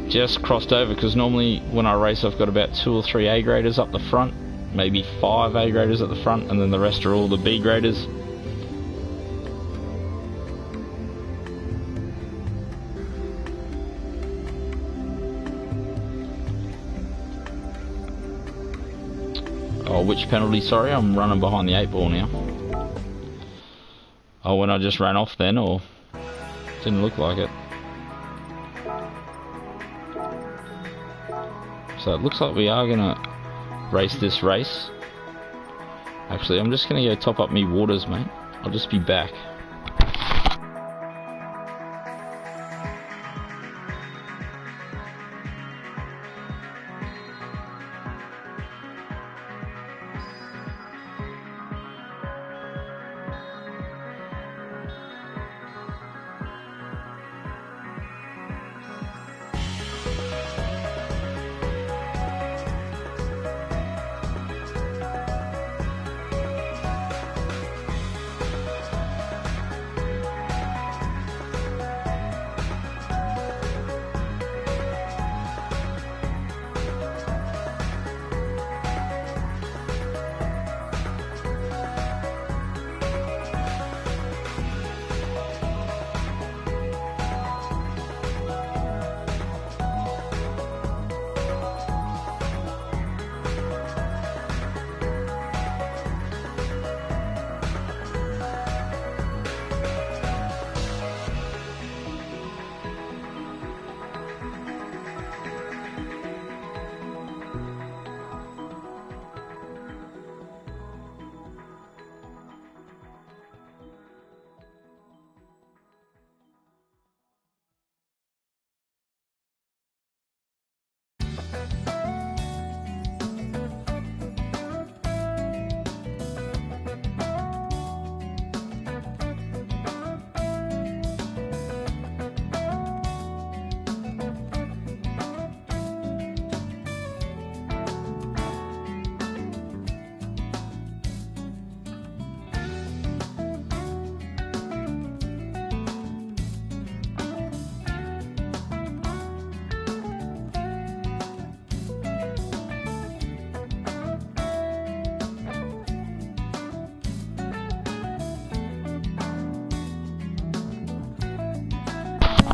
just crossed over, because normally when I race I've got about 2 or 3 A graders up the front, maybe 5 A graders at the front, and then the rest are all the B graders. Oh, which penalty? Sorry, I'm running behind the 8 ball now. Oh, when I just ran off then, or didn't look like it. So it looks like we are gonna race this race. Actually, I'm just gonna go top up me waters, mate. I'll just be back.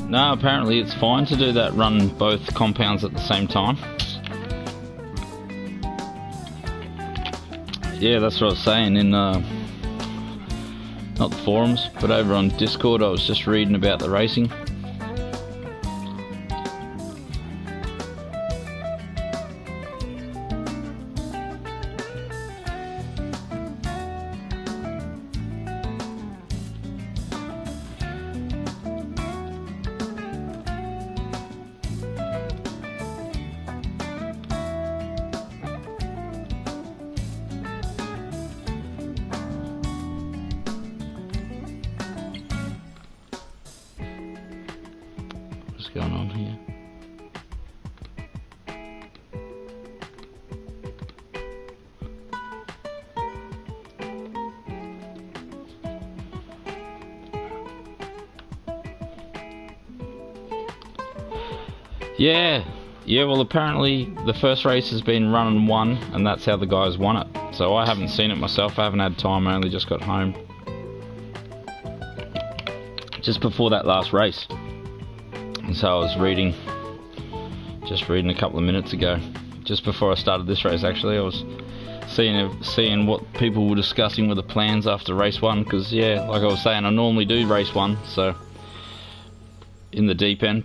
No, apparently it's fine to do that, run both compounds at the same time. Yeah, that's what I was saying in, not the forums, but over on Discord I was just reading about the racing. What's going on here? Yeah, well apparently the first race has been run and won, and that's how the guys won it. So I haven't seen it myself, I haven't had time, I only just got home. Just before that last race. And so I was just reading a couple of minutes ago. Just before I started this race actually, I was seeing what people were discussing with the plans after race 1, because yeah, like I was saying, I normally do race 1, so in the deep end.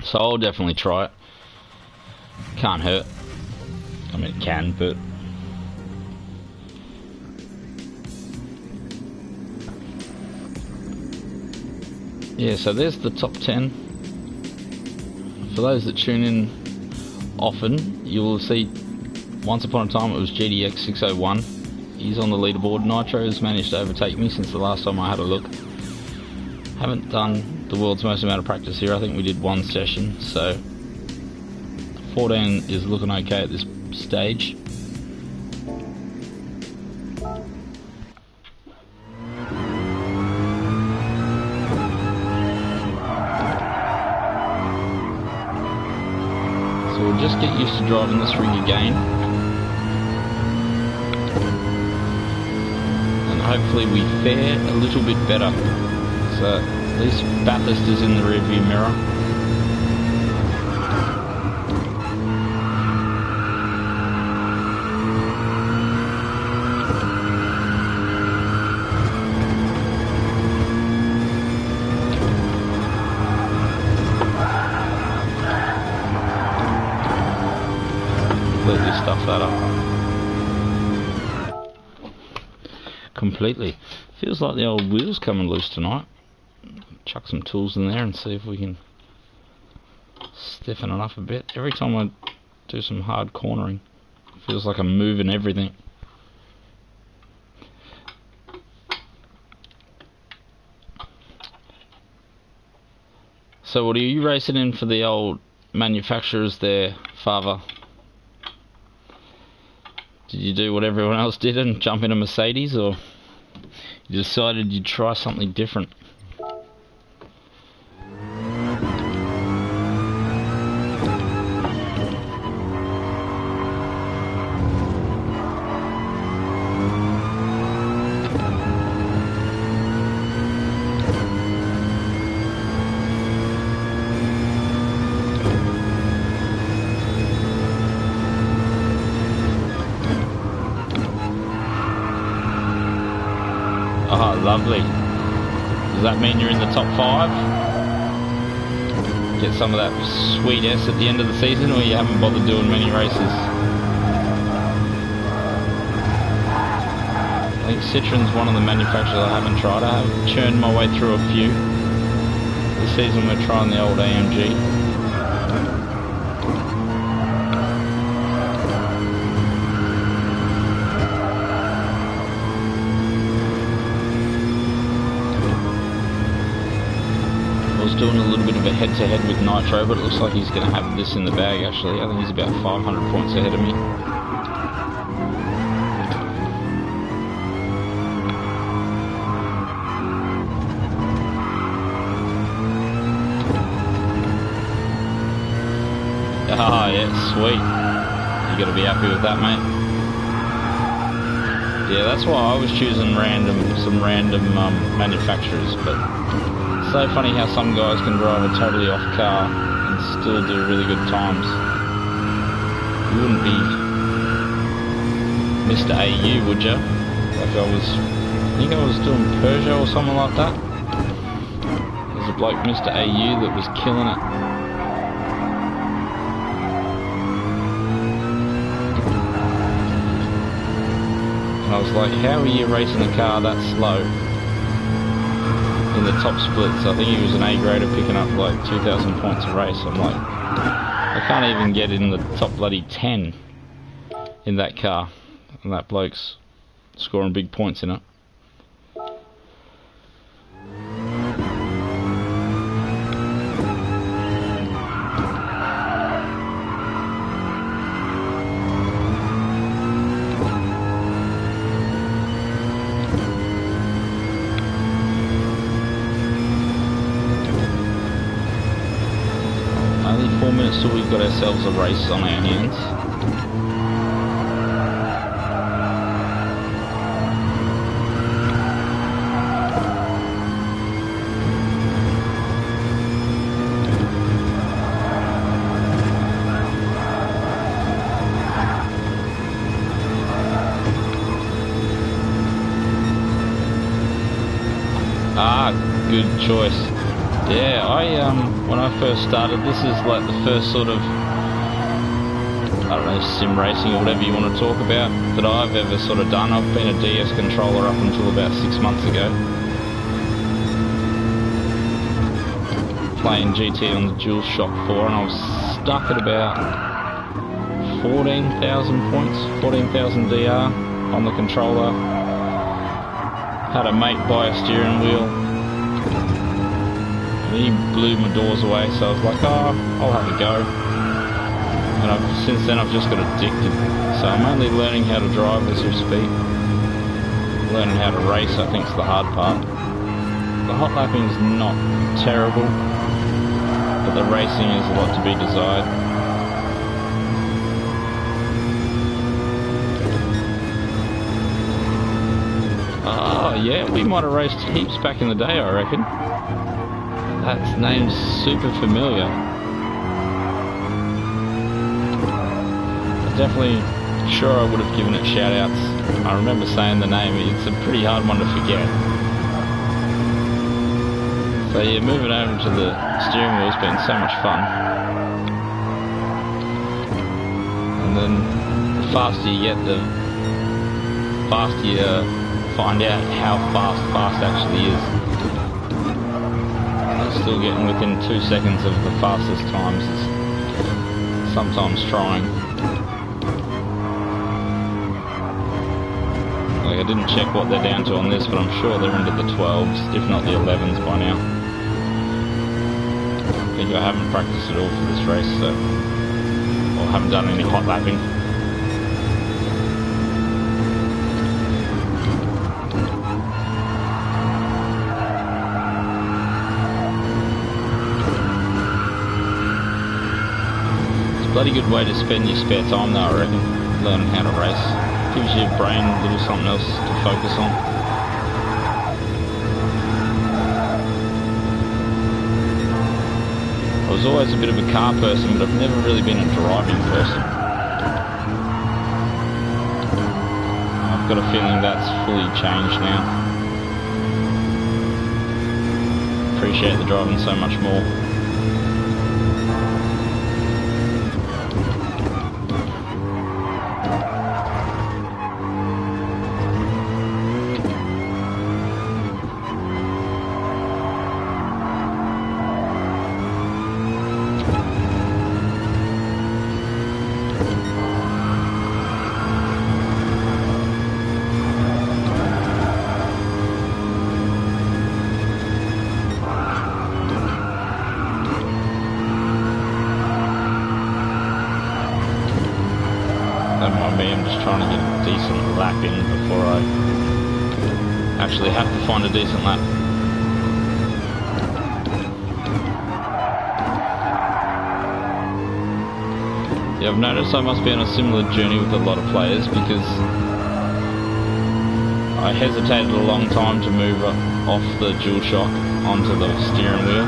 So I'll definitely try it. Can't hurt. I mean it can, but yeah, so there's the top 10. For those that tune in often, you will see once upon a time it was GDX601. He's on the leaderboard. Nitro has managed to overtake me since the last time I had a look. Haven't done the world's most amount of practice here. I think we did 1 session, so 14 is looking okay at this stage. So we'll just get used to driving this rig again, and hopefully we fare a little bit better. So at least Bathurst is in the rearview mirror. Completely stuff that up. Completely. Feels like the old wheel's coming loose tonight. Chuck some tools in there and see if we can stiffen it up a bit. Every time I do some hard cornering, it feels like I'm moving everything. So what are you racing in for the old manufacturers there, Father? Did you do what everyone else did and jump in a Mercedes, or you decided you'd try something different? Oh, lovely. Does that mean you're in the top 5? Get some of that sweet S at the end of the season, or you haven't bothered doing many races? I think Citroen's one of the manufacturers I haven't tried. I have churned my way through a few. This season we're trying the old AMG. Doing a little bit of a head-to-head with Nitro, but it looks like he's going to have this in the bag actually. I think he's about 500 points ahead of me. Ah, yeah, sweet. You got to be happy with that, mate. Yeah, that's why I was choosing some random manufacturers, but it's so funny how some guys can drive a totally off car and still do really good times. You wouldn't be Mr. AU, would you? Like I think I was doing Peugeot or something like that. There's a bloke, Mr. AU, that was killing it. And I was like, how are you racing a car that slow in the top splits? I think he was an A grader picking up like 2,000 points a race. I'm like, I can't even get in the top bloody 10 in that car. And that bloke's scoring big points in it. Only 4 minutes till we've got ourselves a race on our hands. Good choice. Yeah, when I first started, this is like the first sort of, I don't know, sim racing or whatever you want to talk about, that I've ever sort of done. I've been a DS controller up until about 6 months ago. Playing GT on the DualShock 4, and I was stuck at about 14,000 points, 14,000 DR on the controller. Had a mate buy a steering wheel. He blew my doors away, so I was like, oh, I'll have a go. And since then I've just got addicted. So I'm only learning how to drive as we speak. Learning how to race, I think, is the hard part. The hot lapping is not terrible, but the racing is a lot to be desired. Oh yeah, we might have raced heaps back in the day, I reckon. That name's super familiar. I'm definitely sure I would have given it shout outs. I remember saying the name, it's a pretty hard one to forget. So yeah, moving over to the steering wheel's been so much fun. And then the faster you get, the faster you find out how fast actually is. Still getting within 2 seconds of the fastest times is sometimes trying. Like, I didn't check what they're down to on this, but I'm sure they're into the 12s, if not the 11s by now. I think I haven't practiced at all for this race, so, or haven't done any hot lapping. Bloody good way to spend your spare time though, I reckon, learning how to race. Gives your brain a little something else to focus on. I was always a bit of a car person, but I've never really been a driving person. I've got a feeling that's fully changed now. Appreciate the driving so much more. I'm just trying to get a decent lap in before I actually have to find a decent lap. Yeah, I've noticed I must be on a similar journey with a lot of players, because I hesitated a long time to move off the dual shock onto the steering wheel.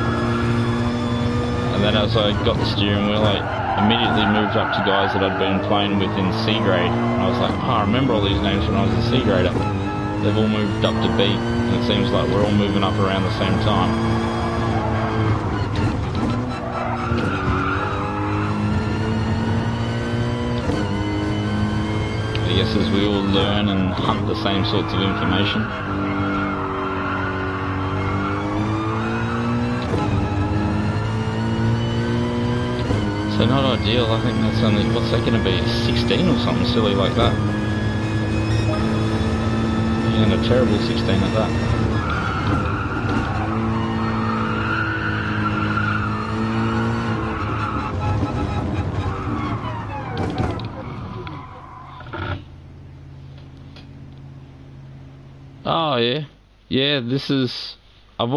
And then as I got the steering wheel, I immediately moved up to guys that I'd been playing with in C grade. And I was like, oh, I remember all these names when I was a C grader. They've all moved up to B, and it seems like we're all moving up around the same time. I guess as we all learn and hunt the same sorts of information. So not ideal. I think that's only, what's that going to be, 16 or something silly like that. And a terrible 16 at that. Oh yeah. Yeah, this is, I've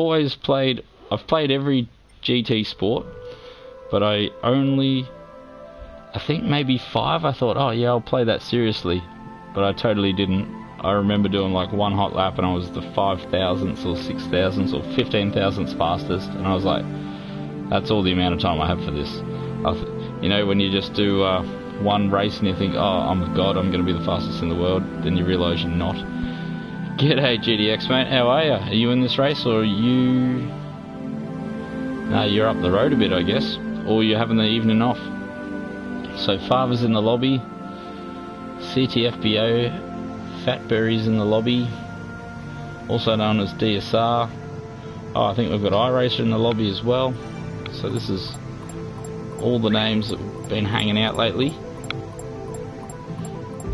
played every GT sport, but I think maybe 5 I thought, oh yeah, I'll play that seriously, but I totally didn't. I remember doing like one hot lap and I was the 5,000ths or 6,000ths or 15,000ths fastest, and I was like, that's all the amount of time I have for this. You know, when you just do one race and you think, oh, I'm a god, I'm going to be the fastest in the world, then you realise you're not. G'day GDX mate, how are you? Are you in this race, or are you... No, you're up the road a bit I guess, or you're having the evening off. So Father's in the lobby, CTFBO, Fatberry's in the lobby, also known as DSR. Oh, I think we've got iRacer in the lobby as well. So this is all the names that have been hanging out lately.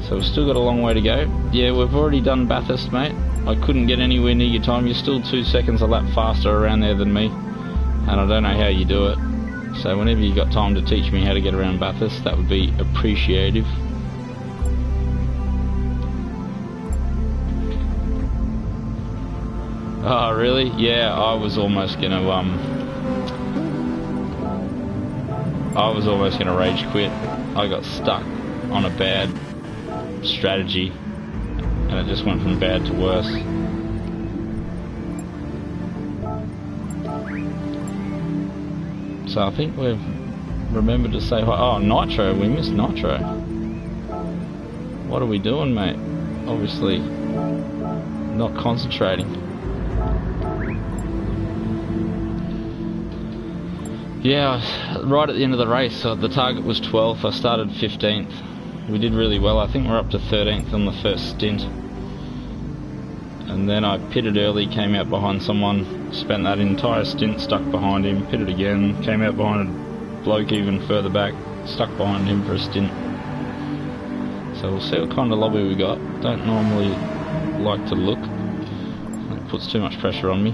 So we've still got a long way to go. Yeah, we've already done Bathurst, mate. I couldn't get anywhere near your time. You're still 2 seconds a lap faster around there than me, and I don't know how you do it. So whenever you got time to teach me how to get around Bathurst, that would be appreciative. Oh really? Yeah, I was almost gonna rage quit. I got stuck on a bad strategy, and it just went from bad to worse. So I think we've remembered to say hi. Oh, Nitro, we missed Nitro. What are we doing, mate? Obviously not concentrating. Yeah, right at the end of the race, so the target was 12th, I started 15th. We did really well. I think we're up to 13th on the first stint. And then I pitted early, came out behind someone, spent that entire stint stuck behind him, pitted again, came out behind a bloke even further back, stuck behind him for a stint. So we'll see what kind of lobby we got. Don't normally like to look. That puts too much pressure on me.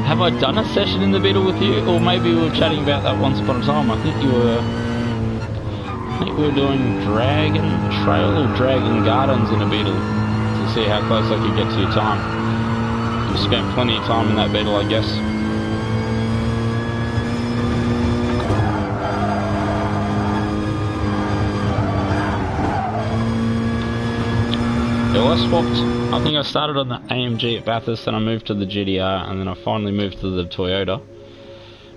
Have I done a session in the Beetle with you? Or maybe we were chatting about that once upon a time. I think we were doing Dragon Trail or Dragon Gardens in a Beetle to see how close I could get to your time. You spent plenty of time in that Beetle, I guess. Yeah, well, I think I started on the AMG at Bathurst, then I moved to the GTR, and then I finally moved to the Toyota.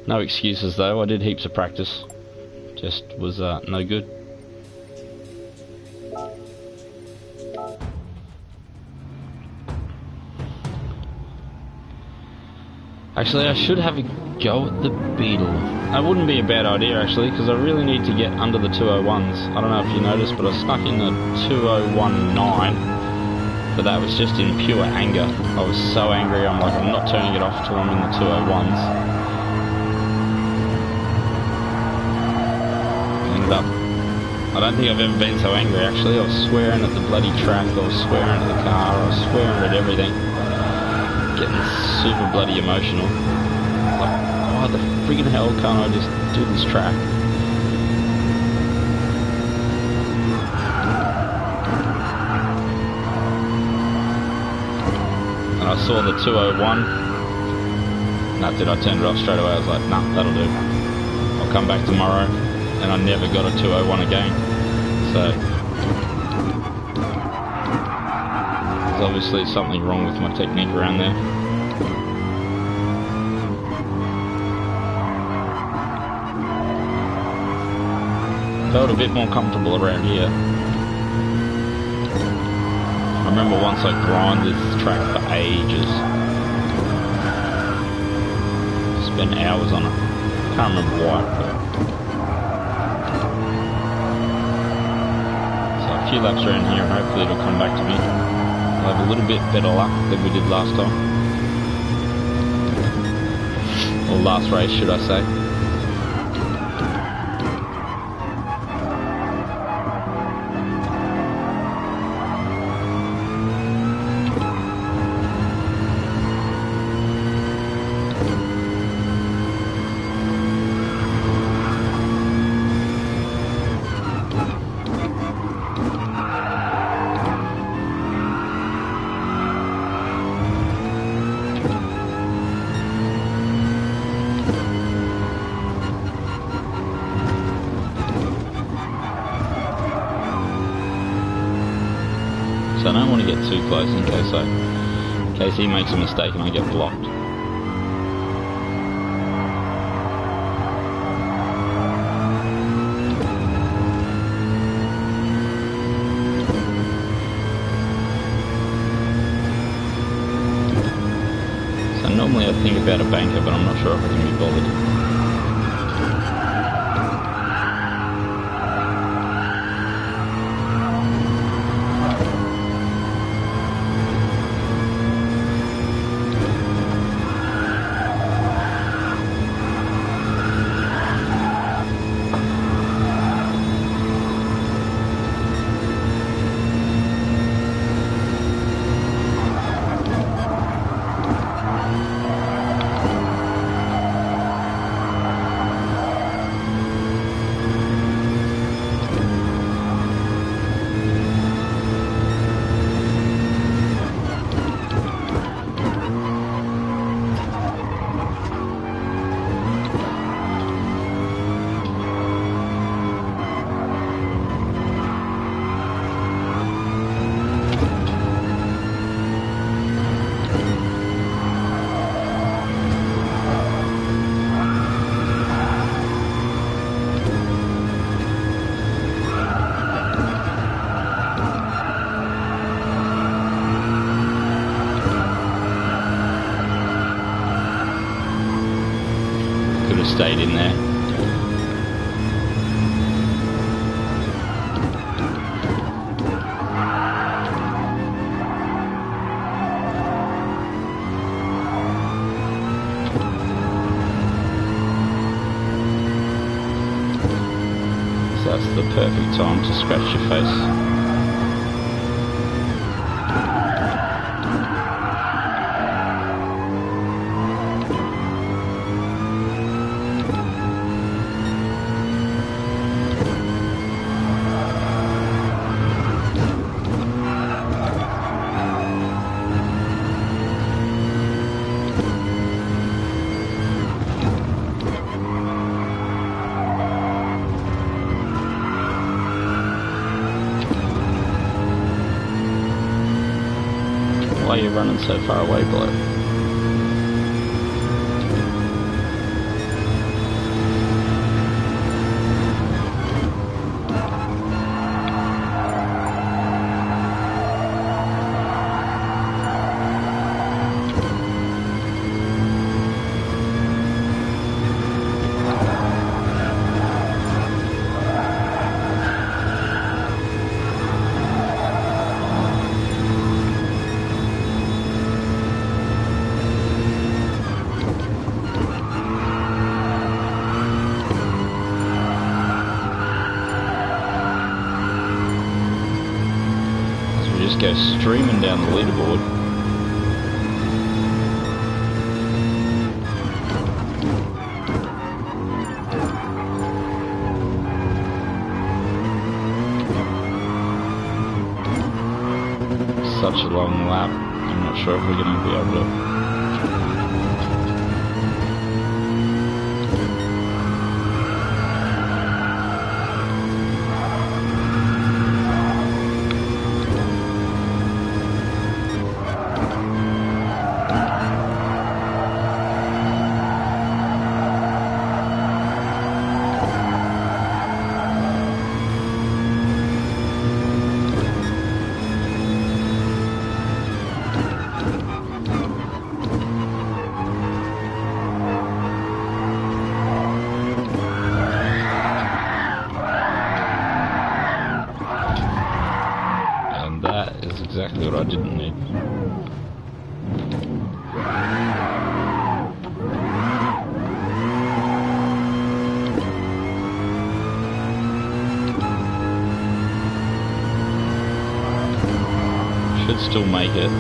No excuses though, I did heaps of practice. Just was no good. Actually, I should have a go at the Beetle. That wouldn't be a bad idea actually, because I really need to get under the 201s. I don't know if you noticed, but I snuck in the 2019. But that was just in pure anger. I was so angry, I'm like, I'm not turning it off till I'm in the 201s. Ended up, I don't think I've ever been so angry actually. I was swearing at the bloody track, I was swearing at the car, I was swearing at everything. Getting super bloody emotional. Like, why the friggin' hell can't I just do this track? I saw the 201 That's it, I turned it off straight away. I was like, nah, that'll do. I'll come back tomorrow. And I never got a 201 again. So there's obviously something wrong with my technique around there. Felt a bit more comfortable around here. I remember once I grinded this track for ages. Spent hours on it. Can't remember why. So a few laps around here and hopefully it'll come back to me. I'll have a little bit better luck than we did last time. Or last race, should I say. So I don't want to get too close in case he makes a mistake and I get blocked. So normally I think about a banker, but I'm not sure if I can be bothered. Stayed in there. So that's the perfect time to scratch your face. Why are you running so far away, bloke? Just go streaming down the leaderboard. Such a long lap. I'm not sure if we're going to be able to exactly what I didn't need. Should still make it.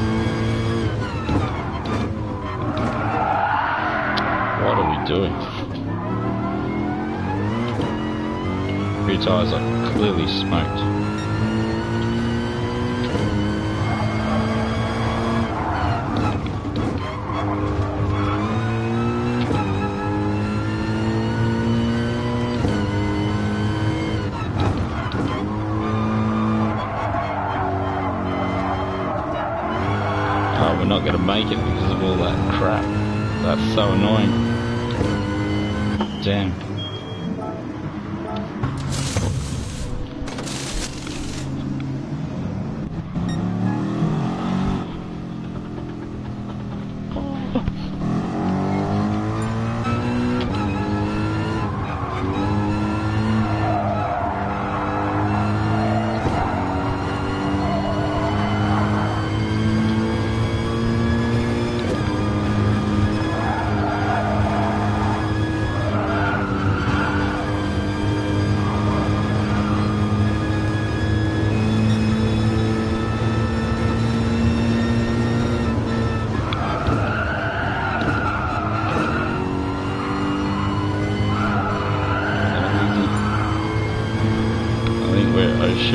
What are we doing? Rear tyres are clearly smoked. Oh, we're not going to make it because of all that crap. That's so annoying. Damn.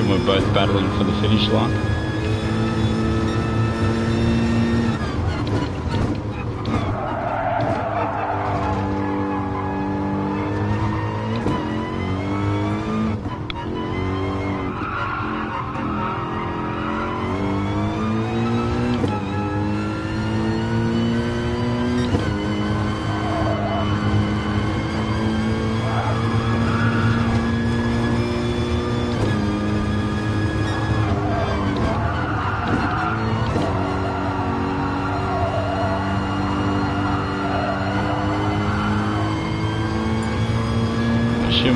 We're both battling for the finish line.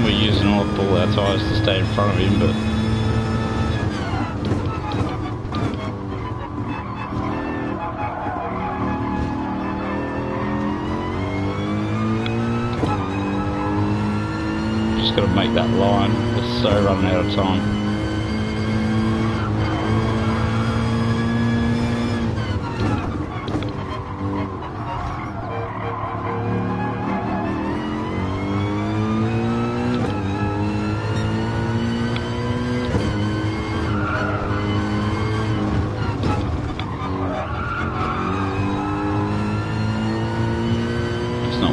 We're using all our tyres to stay in front of him, but just got to make that line. We're so running out of time.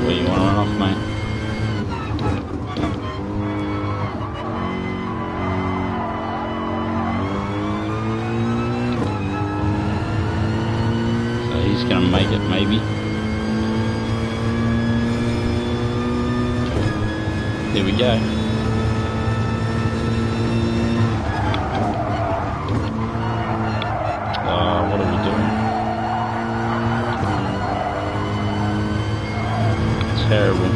Where you want to run off, mate. So he's going to make it, maybe. There we go. Oh, what are we doing? Terrible.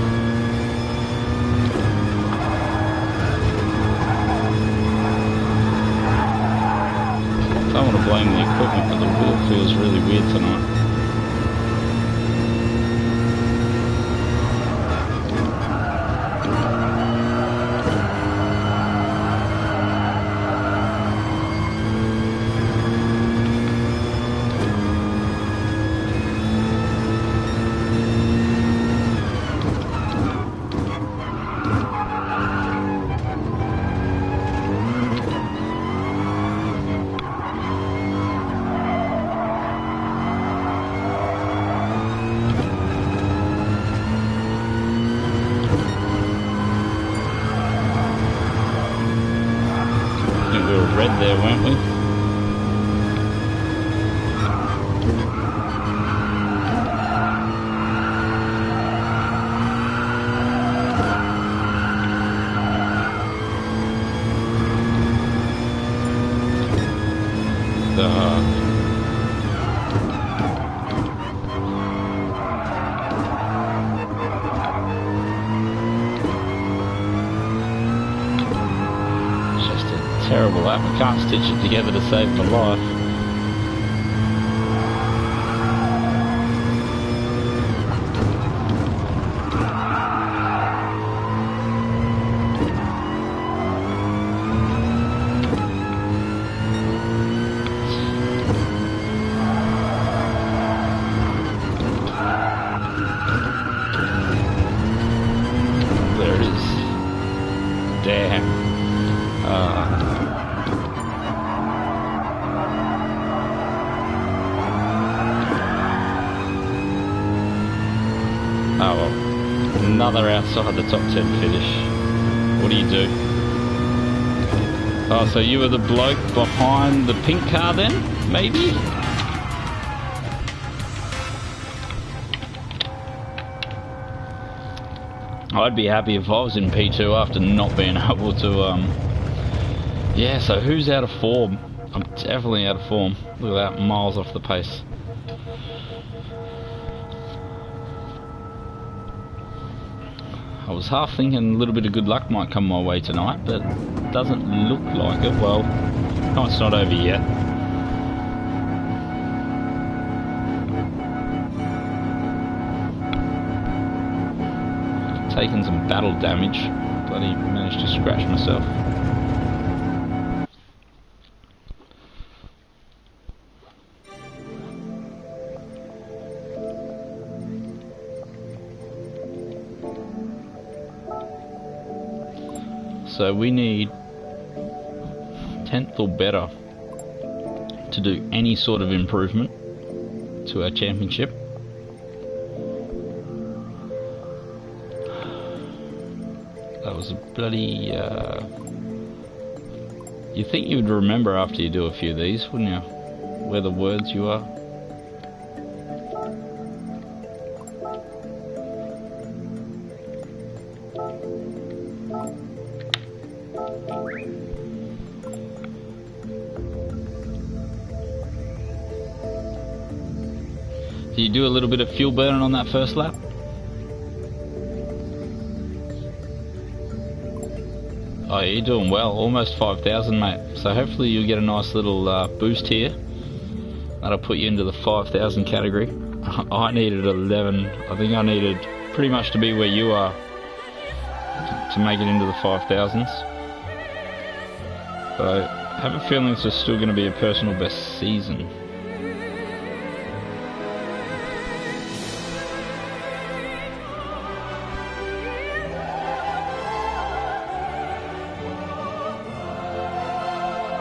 I don't want to blame the equipment, but the wheel feels really weird tonight. We were red there, weren't we? Terrible lap. I can't stitch it together to save my life. Oh well, another outside the top 10 finish. What do you do? Oh, so you were the bloke behind the pink car then, maybe? I'd be happy if I was in P2 after not being able to, yeah, so who's out of form? I'm definitely out of form. Look at that, miles off the pace. I was half thinking a little bit of good luck might come my way tonight, but it doesn't look like it. Well, no, it's not over yet. Taken some battle damage. Bloody managed to scratch myself. So we need 10th or better to do any sort of improvement to our championship. That was a bloody... you'd think you would remember after you do a few of these, wouldn't you? Where the words you are. Do you do a little bit of fuel burning on that first lap? Oh, you're doing well, almost 5,000, mate. So hopefully you'll get a nice little boost here. That'll put you into the 5,000 category. I needed 11. I think I needed pretty much to be where you are to make it into the 5,000s. So I have a feeling this is still going to be a personal best season.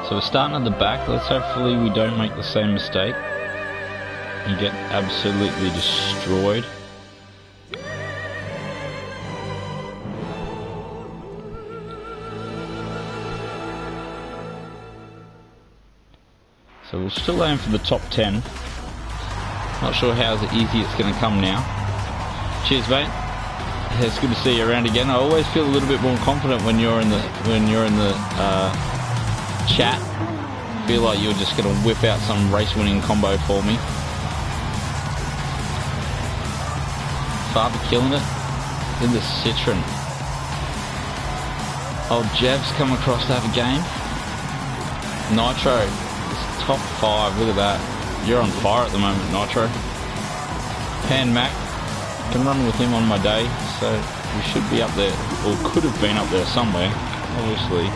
So we're starting at the back. Let's hopefully we don't make the same mistake and get absolutely destroyed. So we'll still aim for the top 10. Not sure how easy it's going to come now. Cheers, mate. It's good to see you around again. I always feel a little bit more confident when you're in the chat. Feel like you're just going to whip out some race-winning combo for me. Father killing it in the Citroen. Old Jev's come across to have a game. Nitro, it's top 5. Look at that. You're on fire at the moment, Nitro. Pan Mac, can run with him on my day, so we should be up there, or could have been up there somewhere. Obviously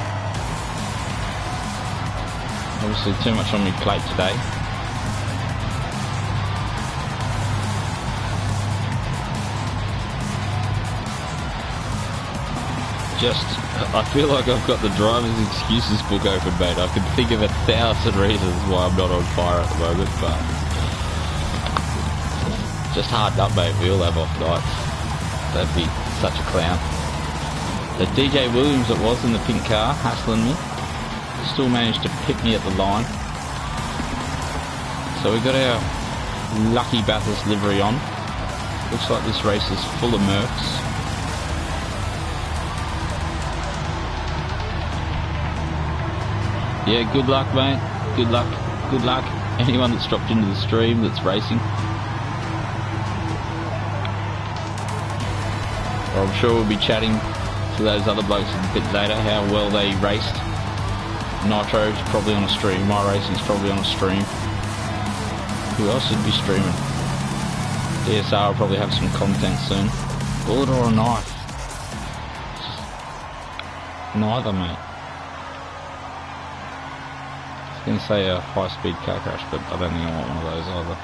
too much on my plate today. I feel like I've got the driver's excuses book open, mate. I can think of 1,000 reasons why I'm not on fire at the moment, but just harden up, mate. We all have off nights. Don't be such a clown. The DJ Williams it was in the pink car, hassling me. Still managed to pick me at the line. So we've got our lucky Bathurst livery on. Looks like this race is full of Mercs. Yeah, good luck, mate. Good luck. Good luck. Anyone that's dropped into the stream that's racing. Or I'm sure we'll be chatting to those other blokes a bit later how well they raced. Nitro's probably on a stream. My racing's probably on a stream. Who else should be streaming? DSR will probably have some content soon. Bullet or a knife? Neither, mate. I was going to say a high-speed car crash, but I don't think I want one of those either.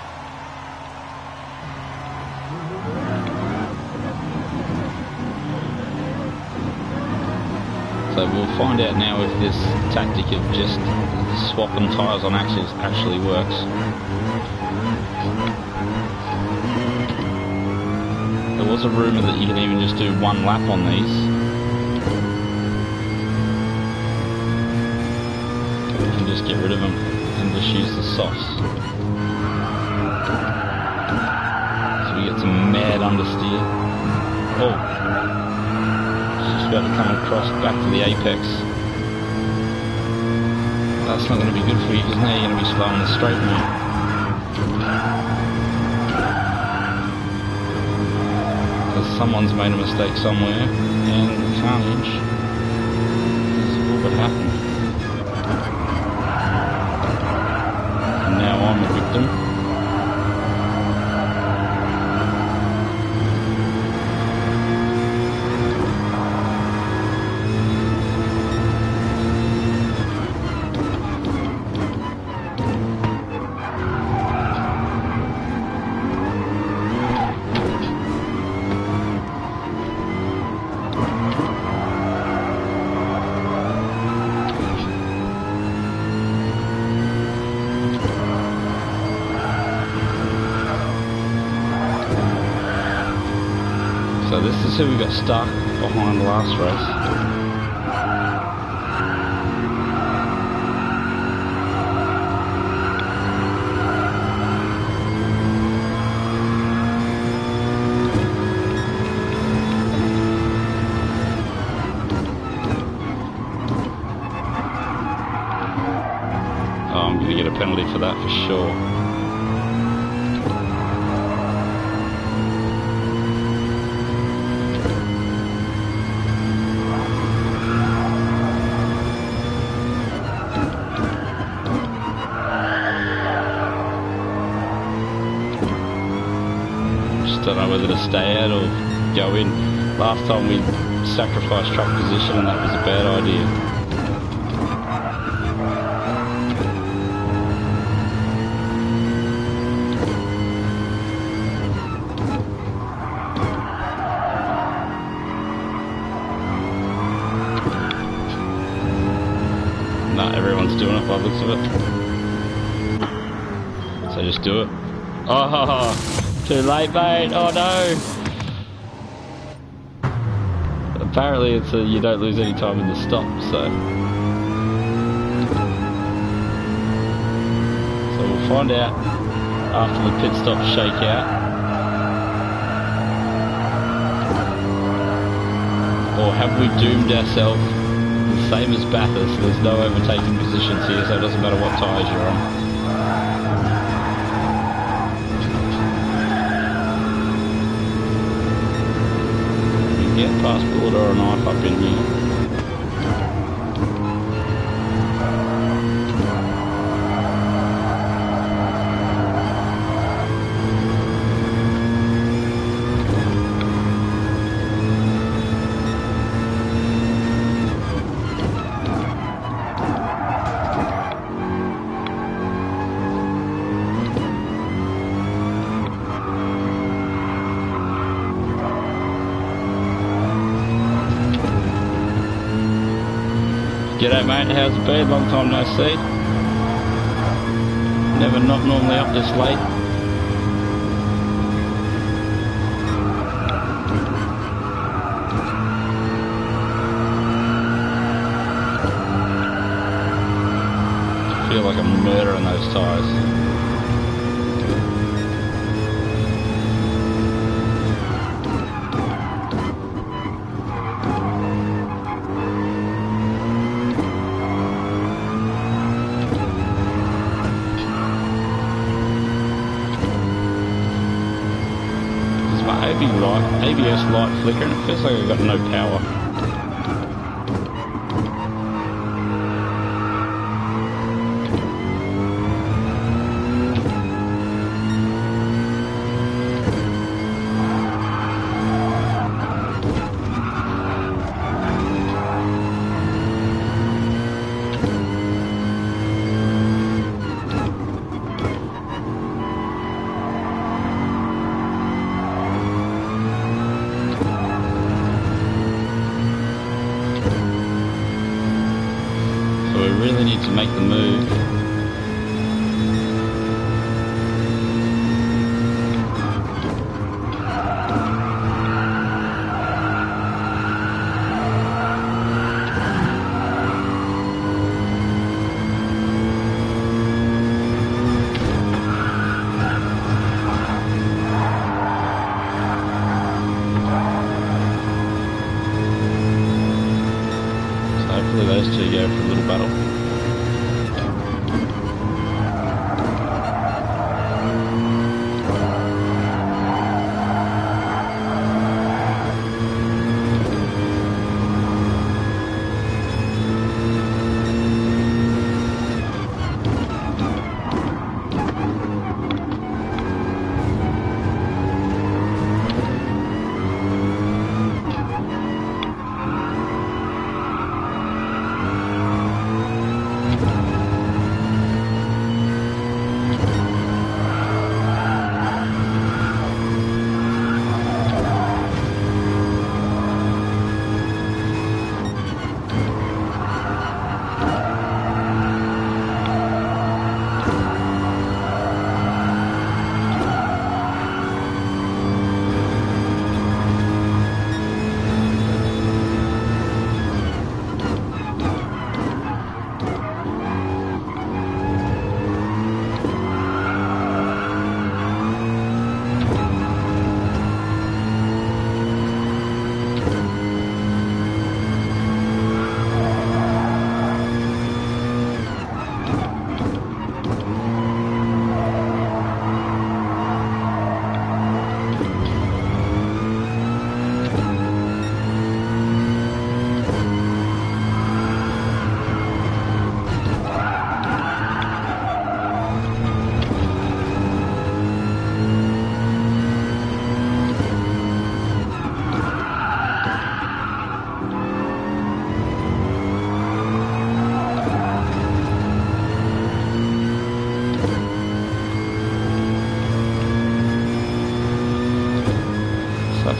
So we'll find out now if this tactic of just swapping tyres on axles actually works. There was a rumour that you can even just do one lap on these. And just get rid of them and just use the softs. So we get some mad understeer. Oh, just about to come across back to the apex. That's not going to be good for you because now you're going to be slow on the straight now. Someone's made a mistake somewhere, and the carnage is all that happened. And now I'm the victim. So this is who we got stuck behind last race. Oh, I'm going to get a penalty for that for sure. Don't know whether to stay out or go in. Last time we sacrificed track position and that was a bad idea. No, everyone's doing it by the looks of it. So just do it. Oh! Too late, mate. Oh no. Apparently it's you don't lose any time in the stop, so we'll find out after the pit stop shakeout. Or have we doomed ourselves the same as Bathurst? There's no overtaking positions here, so it doesn't matter what tyres you're on. Get past bullet or a knife up in here. G'day mate, how's it been? Long time no see. Never not normally up this late. I feel like a murder in those tyres. ABS light flicker and it feels like I've got no power. Really need to make the move. boys to go for a little battle.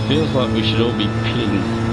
Feels like we should all be pitting.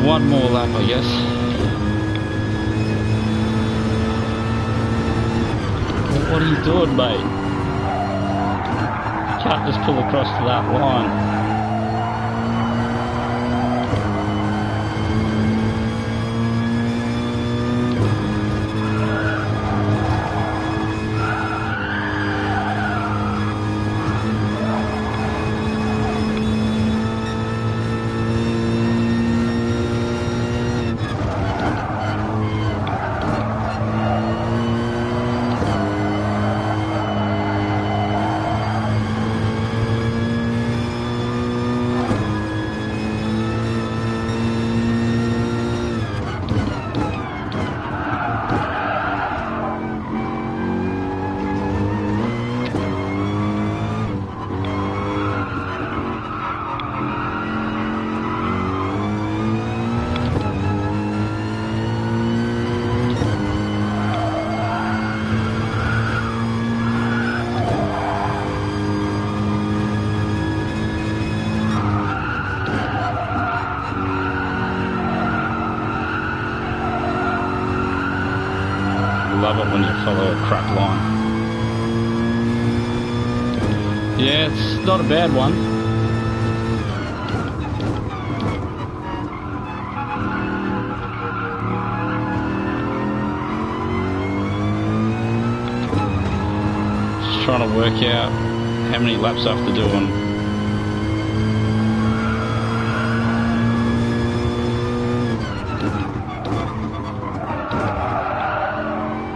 One more lap, I guess. What are you doing, mate? You can't just pull across to that line. love it when you follow a crap line. Yeah, it's not a bad one. Just trying to work out how many laps I have to do on.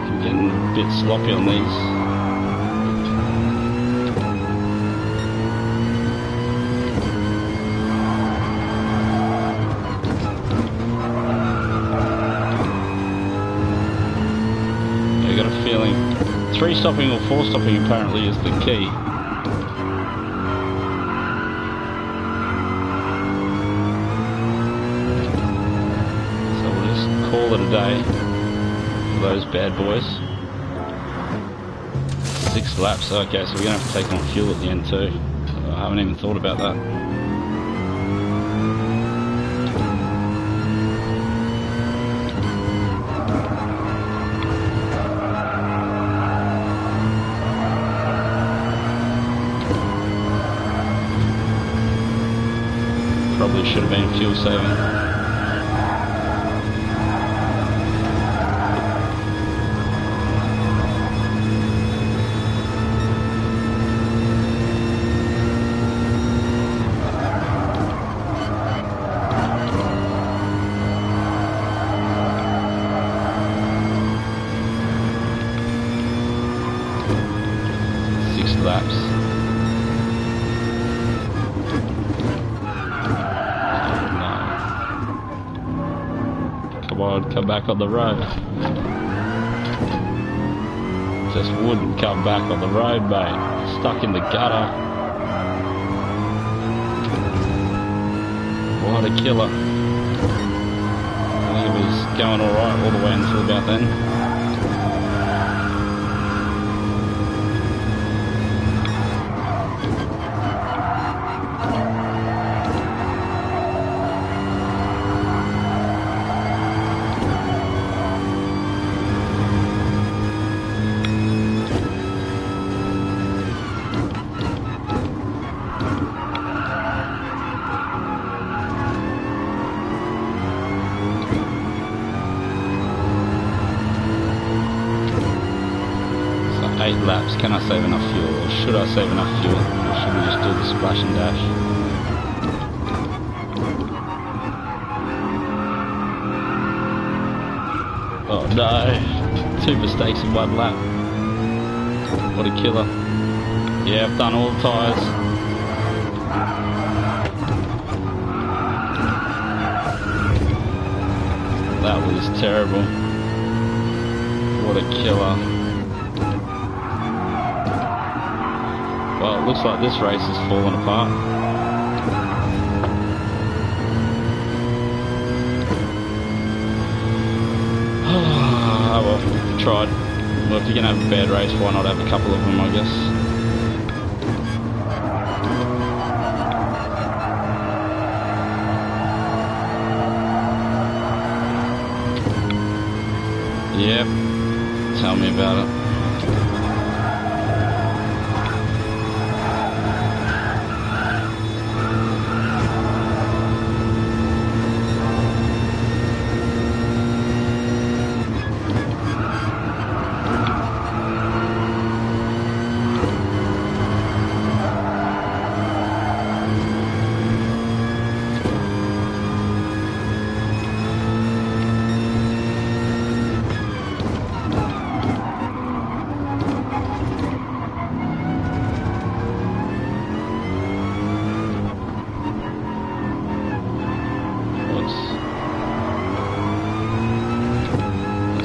I'm getting a bit sloppy on these. I got a feeling 3 stopping or 4 stopping apparently is the key. Call it a day for those bad boys. 6 laps, okay, so we're gonna have to take on fuel at the end too. I haven't even thought about that. Probably should have been fuel saving. Laps. No. Come on, come back on the road. Just wouldn't come back on the road, mate. Stuck in the gutter. What a killer. I think it was going alright all the way until about then. So 8 laps, can I save enough fuel, or should I save enough fuel, or should we just do the splash and dash? Oh no, 2 mistakes in 1 lap. What a killer. Yeah, I've done all tyres. That was terrible. What a killer. Well, it looks like this race is falling apart. Oh well, tried. Well, if you're gonna have a bad race, why not have a couple of them, I guess. Yep, tell me about it.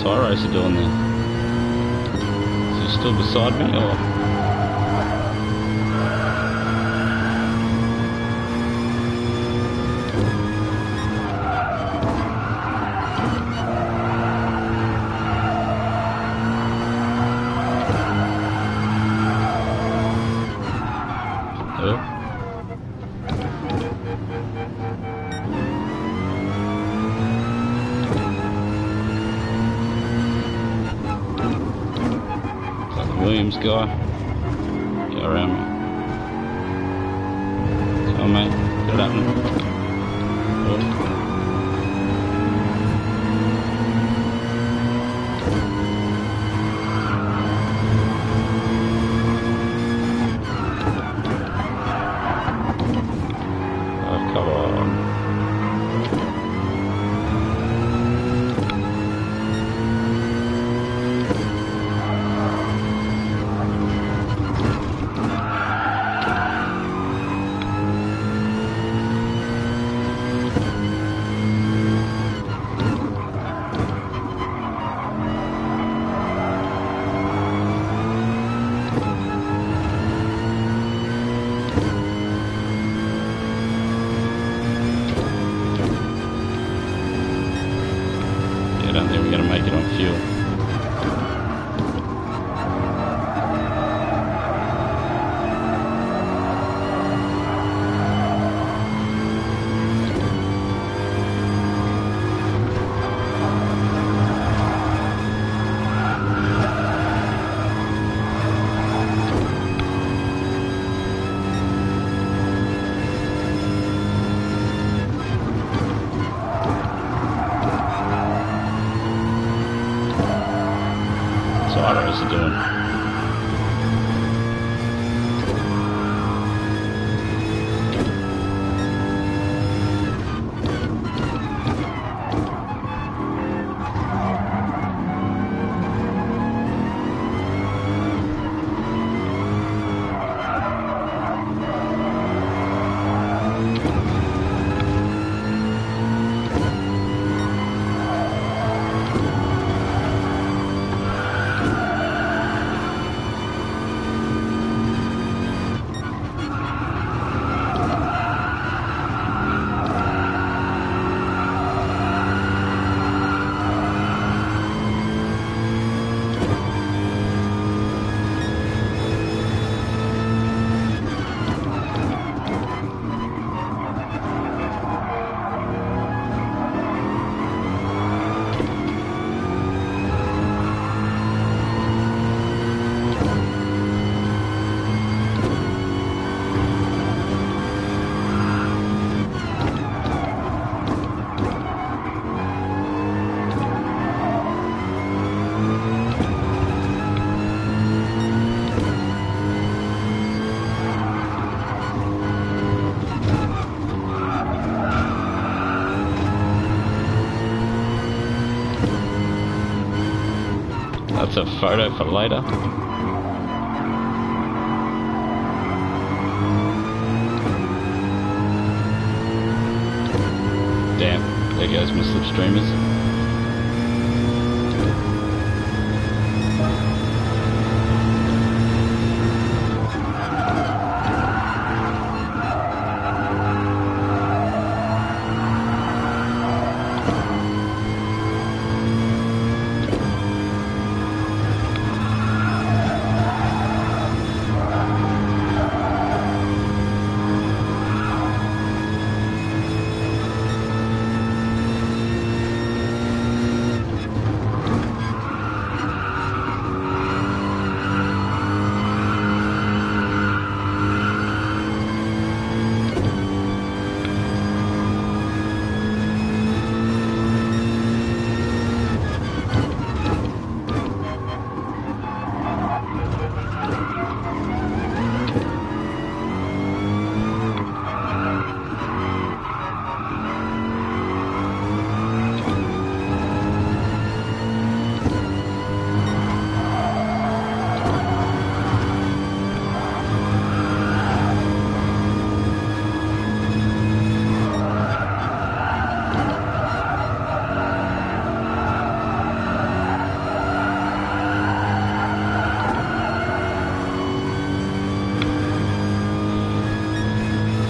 Tire racer doing there? Is he still beside me, or? Williams guy. Go around me. Come on, mate. Get it happening. Oh. Come on. I don't think we're going to make it on fuel. What are we doing? That's a photo for later. Damn, there goes my slipstreamers.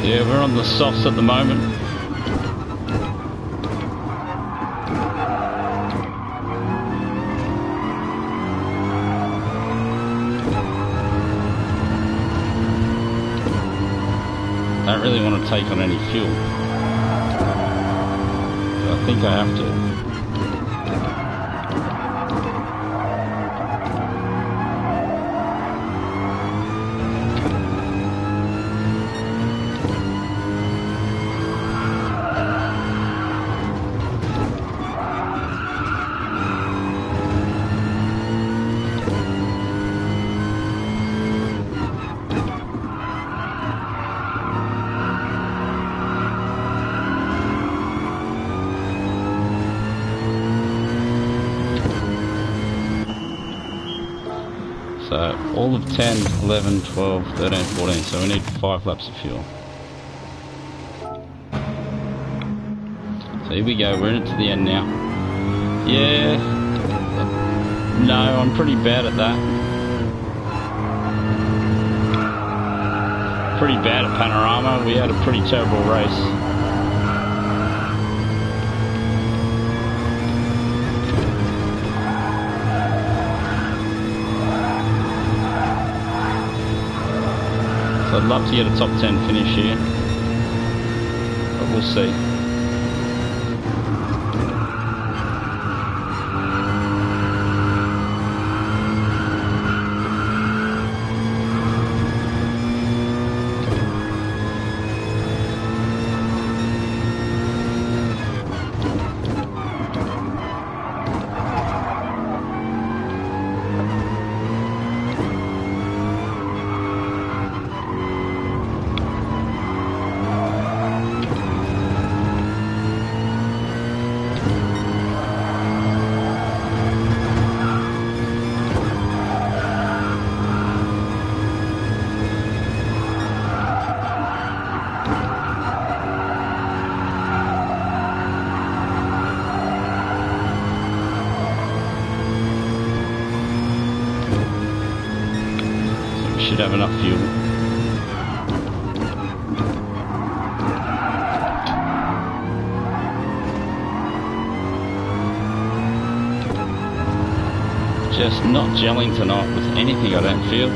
Yeah, we're on the softs at the moment. Don't really want to take on any fuel. But I think I have to. So all of 10, 11, 12, 13, 14. So we need 5 laps of fuel. So here we go, we're in it to the end now. Yeah. No, I'm pretty bad at that. Pretty bad at Panorama. We had a pretty terrible race. So I'd love to get a top 10 finish here, but we'll see. Should have enough fuel. Just not gelling tonight with anything, I don't feel.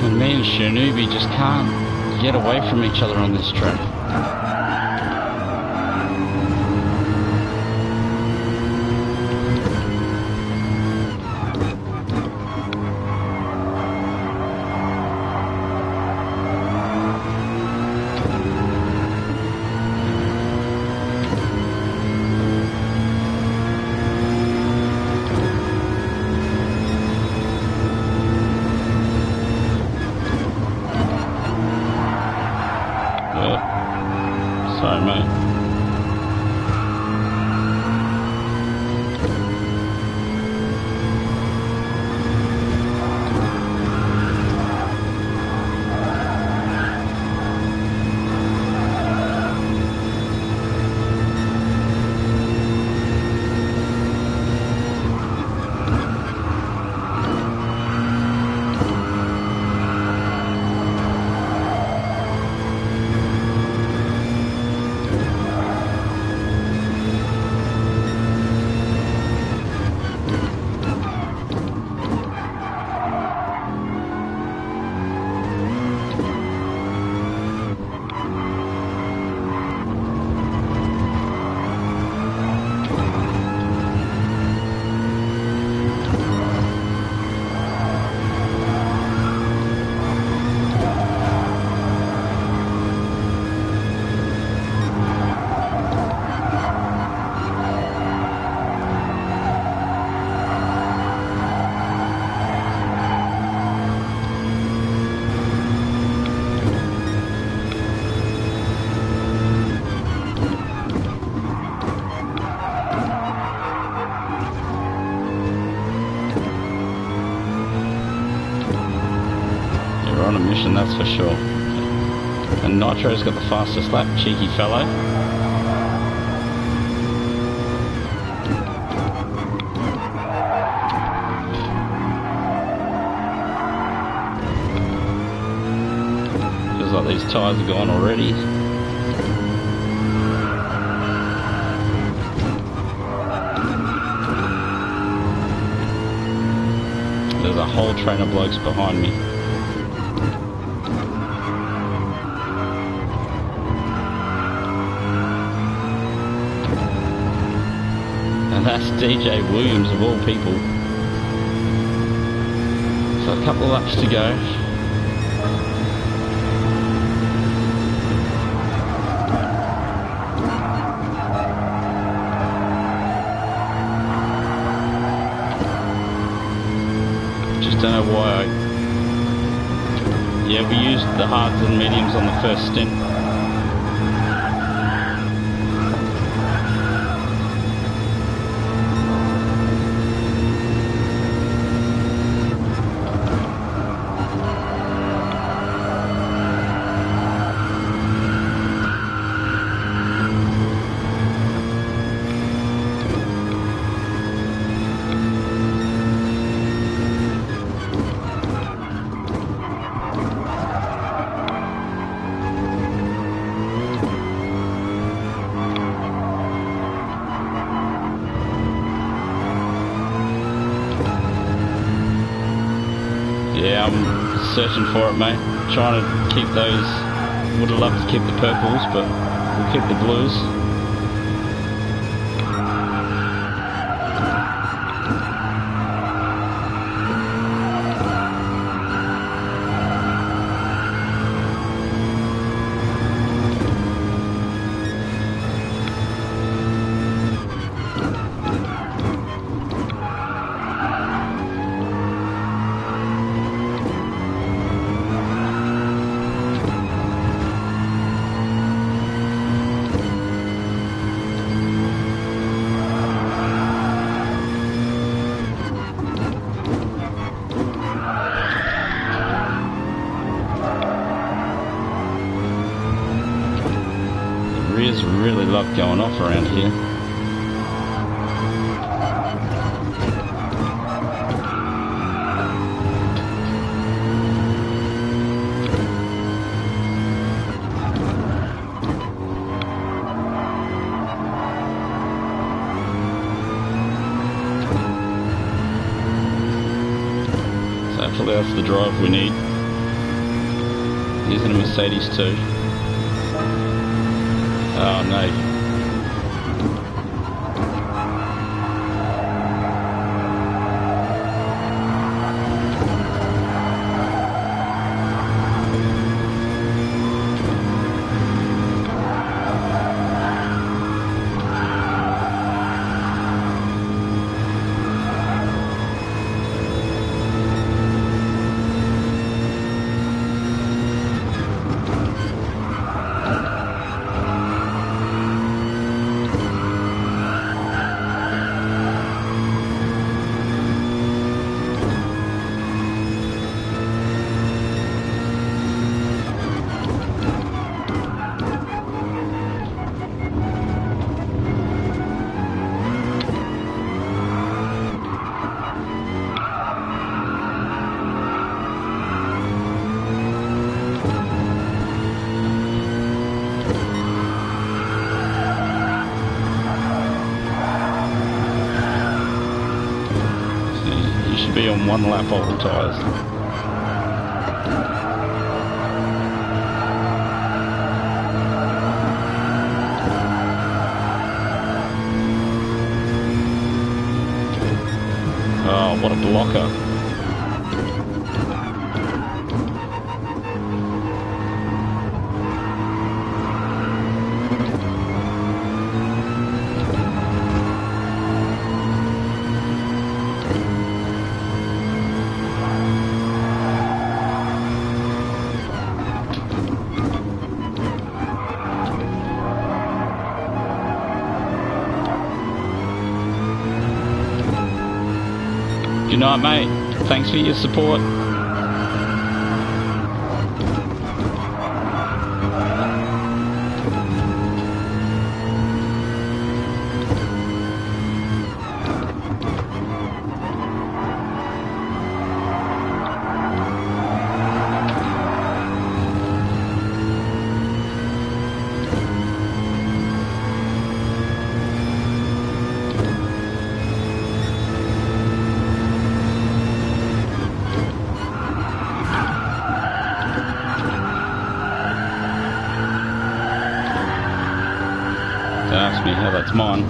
Me and Shinobi just can't get away from each other on this track. Sorry, mate. On a mission, that's for sure. And Nitro's got the fastest lap, cheeky fellow. Feels like these tyres are gone already. There's a whole train of blokes behind me. And that's DJ Williams of all people. So a couple of laps to go. Just don't know why I Yeah, we used the hards and mediums on the first stint. Yeah, I'm searching for it, mate. Trying to keep those. Would have loved to keep the purples, but we'll keep the blues. Rears really love going off around here. So hopefully that's the drive we need. Using a Mercedes too. Oh no. Be on one lap of the tyres. Oh, what a blocker. Good night, mate. Thanks for your support. Don't ask me how that's mine.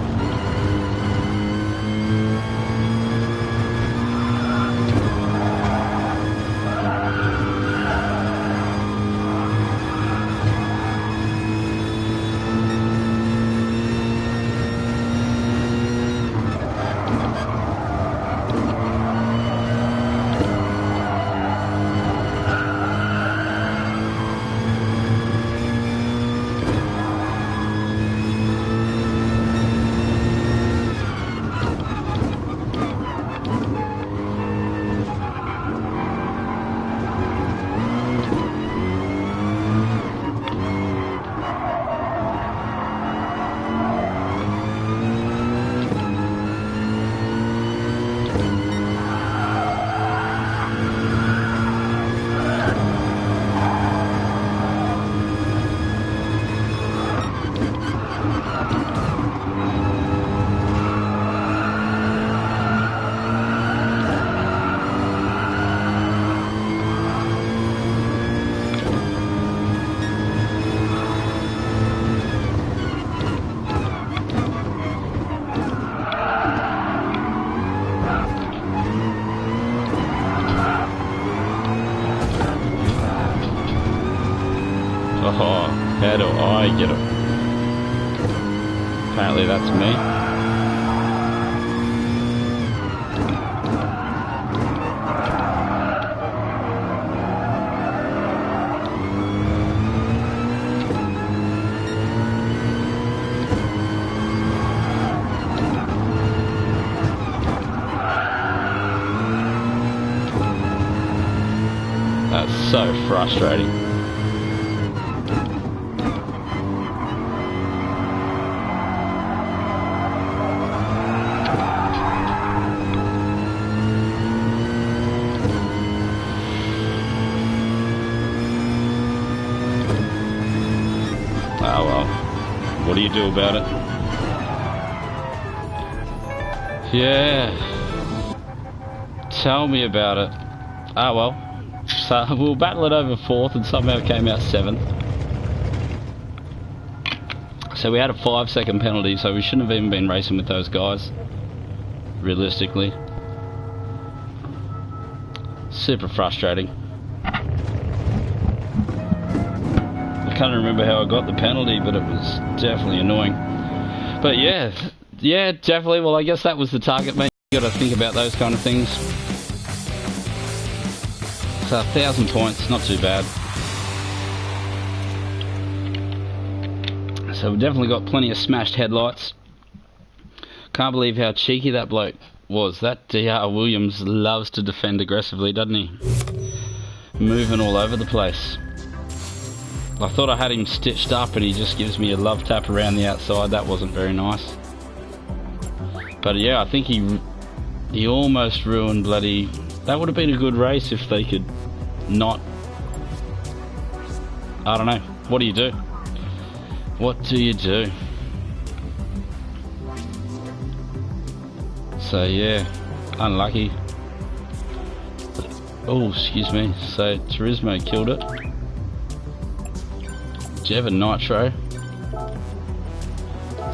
I get it. Apparently that's me. That's so frustrating. Oh well, what do you do about it? Yeah, tell me about it. Ah well, so we'll battle it over 4th and somehow came out 7th. So we had a 5-second penalty, so we shouldn't have even been racing with those guys, realistically. Super frustrating. I can't remember how I got the penalty, but it was definitely annoying. But yeah, definitely. Well, I guess that was the target, mate. You got to think about those kind of things. So 1,000 points, not too bad. So we've definitely got plenty of smashed headlights. Can't believe how cheeky that bloke was. That DR Williams loves to defend aggressively, doesn't he? Moving all over the place. I thought I had him stitched up and he just gives me a love tap around the outside. That wasn't very nice. But yeah, I think he almost ruined bloody... That would have been a good race if they could not... I don't know. What do you do? What do you do? So yeah, unlucky. Oh, excuse me. So Turismo killed it. Do you have a Nitro?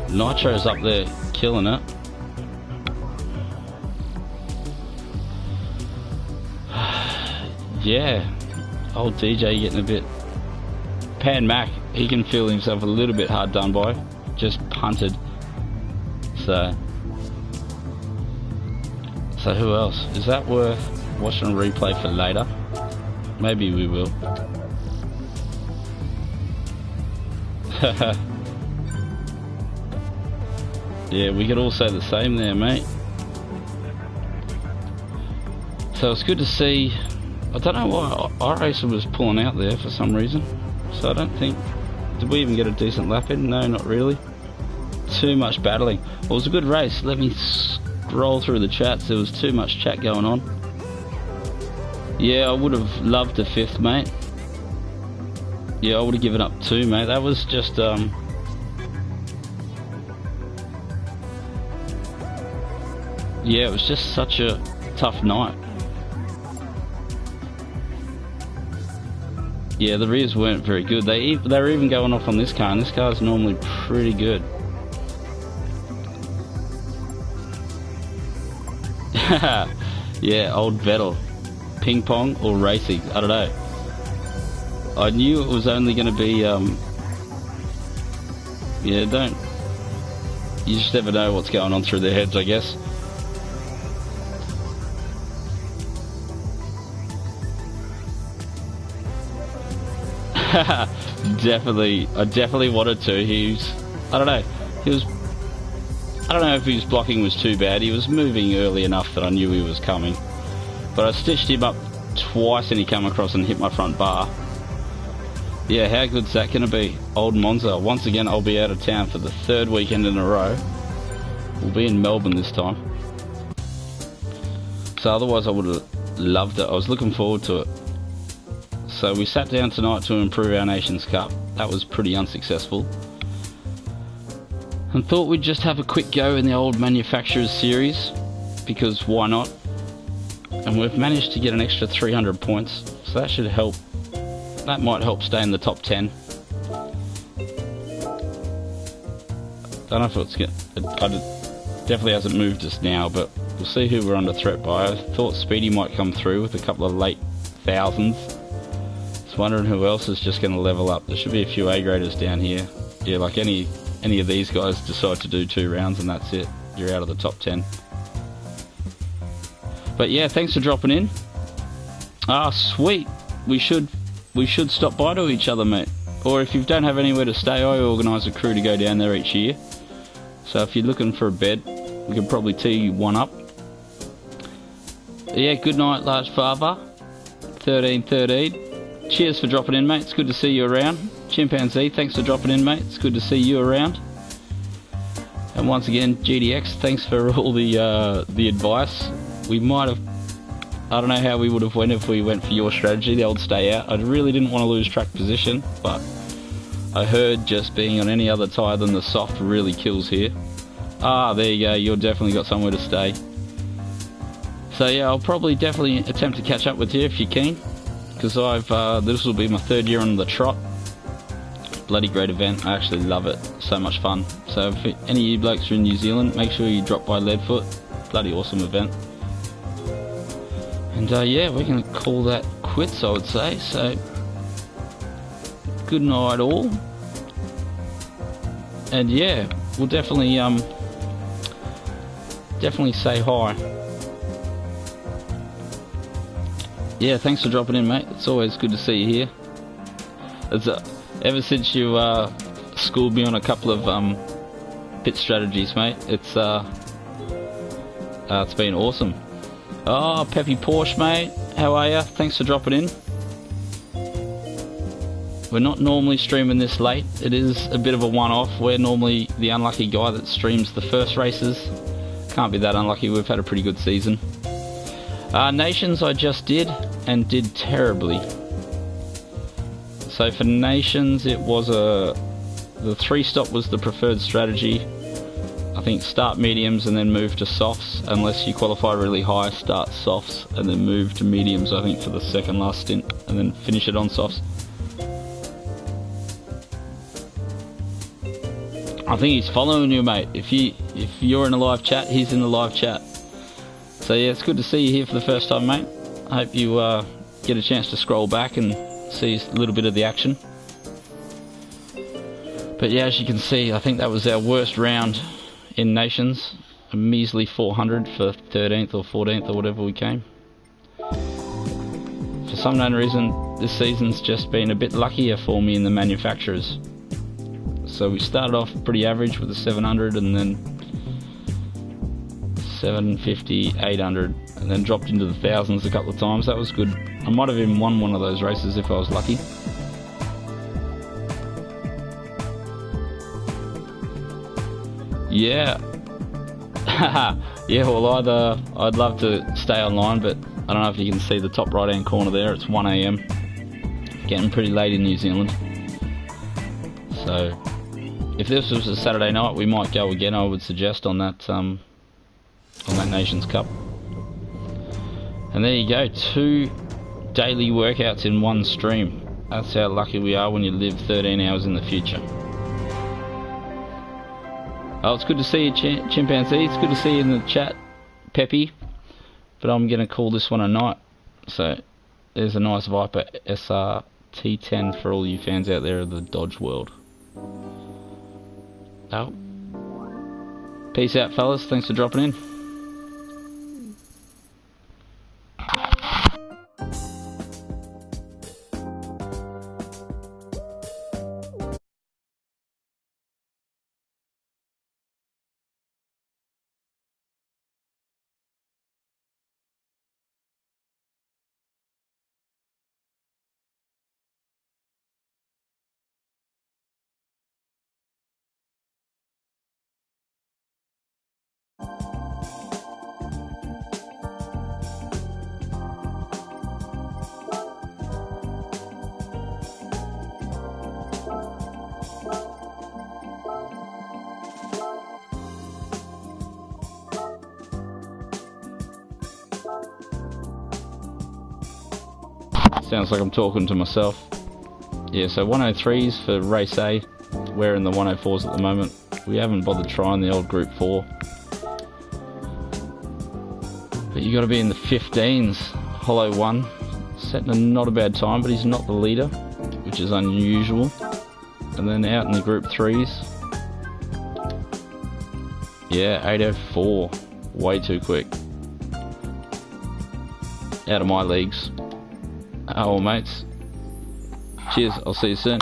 Nitro's up there killing it. Yeah, old DJ getting a bit... Pan Mac, he can feel himself a little bit hard done by. Just punted. So who else? Is that worth watching a replay for later? Maybe we will. Yeah, we could all say the same there, mate. So it's good to see. I don't know why iRacer was pulling out there for some reason. So I don't think... Did we even get a decent lap in? No, not really. Too much battling. Well, it was a good race. Let me scroll through the chats. There was too much chat going on. Yeah, I would have loved a 5th, mate. Yeah, I would have given up 2, mate. That was just... Yeah, it was just such a tough night. Yeah, the rears weren't very good. They were even going off on this car, and this car is normally pretty good. Yeah, old Vettel. Ping pong or racing? I don't know. I knew it was only going to be, yeah, you just never know what's going on through their heads, I guess. Definitely, I definitely wanted to. I don't know if his blocking was too bad. He was moving early enough that I knew he was coming. But I stitched him up twice and he came across and hit my front bar. Yeah, how good's that going to be? Old Monza. Once again, I'll be out of town for the 3rd weekend in a row. We'll be in Melbourne this time. So otherwise I would have loved it. I was looking forward to it. So we sat down tonight to improve our Nations Cup. That was pretty unsuccessful. And thought we'd just have a quick go in the old Manufacturer Series, because why not? And we've managed to get an extra 300 points, so that should help. That might help stay in the top 10. Don't know if it's good. It definitely hasn't moved us now, but we'll see who we're under threat by. I thought Speedy might come through with a couple of late thousands. So Just wondering who else is just going to level up. There should be a few A-graders down here. Yeah, like any of these guys decide to do 2 rounds and that's it. You're out of the top 10. But yeah, thanks for dropping in. Ah, sweet. We should stop by to each other, mate. Or if you don't have anywhere to stay, I organise a crew to go down there each year. So if you're looking for a bed, we could probably tee one up. Yeah, good night, large father. 1313. Cheers for dropping in, mate. It's good to see you around. Chimpanzee, thanks for dropping in, mate. It's good to see you around. And once again, GDX, thanks for all the advice. We might have, I don't know how we would have went if we went for your strategy, the old stay out. I really didn't want to lose track position, but I heard just being on any other tyre than the soft really kills here. Ah, there you go, you've definitely got somewhere to stay. So yeah, I'll probably definitely attempt to catch up with you if you're keen, because this will be my 3rd year on the trot. Bloody great event, I actually love it, so much fun. So if any of you blokes are in New Zealand, make sure you drop by Leadfoot. Bloody awesome event. And yeah, we're going to call that quits, I would say. So good night all. And yeah, we'll definitely say hi. Yeah, thanks for dropping in, mate. It's always good to see you here. Ever since you schooled me on a couple of pit strategies, mate, it's been awesome. Oh, Peppy Porsche, mate, how are ya? Thanks for dropping in. We're not normally streaming this late. It is a bit of a one-off. We're normally the unlucky guy that streams the first races. Can't be that unlucky. We've had a pretty good season. Nations I just did, and did terribly. So for Nations, it was the 3-stop was the preferred strategy. I think start mediums and then move to softs. Unless you qualify really high, start softs and then move to mediums, I think, for the second last stint, and then finish it on softs. I think he's following you, mate. If you're in a live chat, he's in the live chat. So yeah, it's good to see you here for the first time, mate. I hope you get a chance to scroll back and see a little bit of the action. But yeah, as you can see, I think that was our worst round in Nations. A measly 400 for 13th or 14th or whatever we came. For some known reason, this season's just been a bit luckier for me in the manufacturers. So we started off pretty average with a 700 and then 750, 800, and then dropped into the thousands a couple of times. That was good. I might have even won one of those races if I was lucky. Yeah. Yeah, well I'd love to stay online, but I don't know if you can see the top right hand corner there. It's 1 AM. Getting pretty late in New Zealand. So if this was a Saturday night, we might go again, I would suggest, on that Nations Cup. And there you go, 2 daily workouts in one stream. That's how lucky we are when you live 13 hours in the future. Oh, it's good to see you, Chimpanzee. It's good to see you in the chat, Peppy. But I'm going to call this one a night. So there's a nice Viper SR T10 for all you fans out there of the Dodge world. Oh. Peace out, fellas. Thanks for dropping in. Sounds like I'm talking to myself. Yeah, so 103s for race A. We're in the 104s at the moment. We haven't bothered trying the old Group 4. But you got to be in the 15s, hollow 1, Setting a not a bad time, but he's not the leader, which is unusual. And then out in the Group 3s. Yeah, 8:04. Way too quick. Out of my leagues. Oh, well, mates. Cheers, I'll see you soon.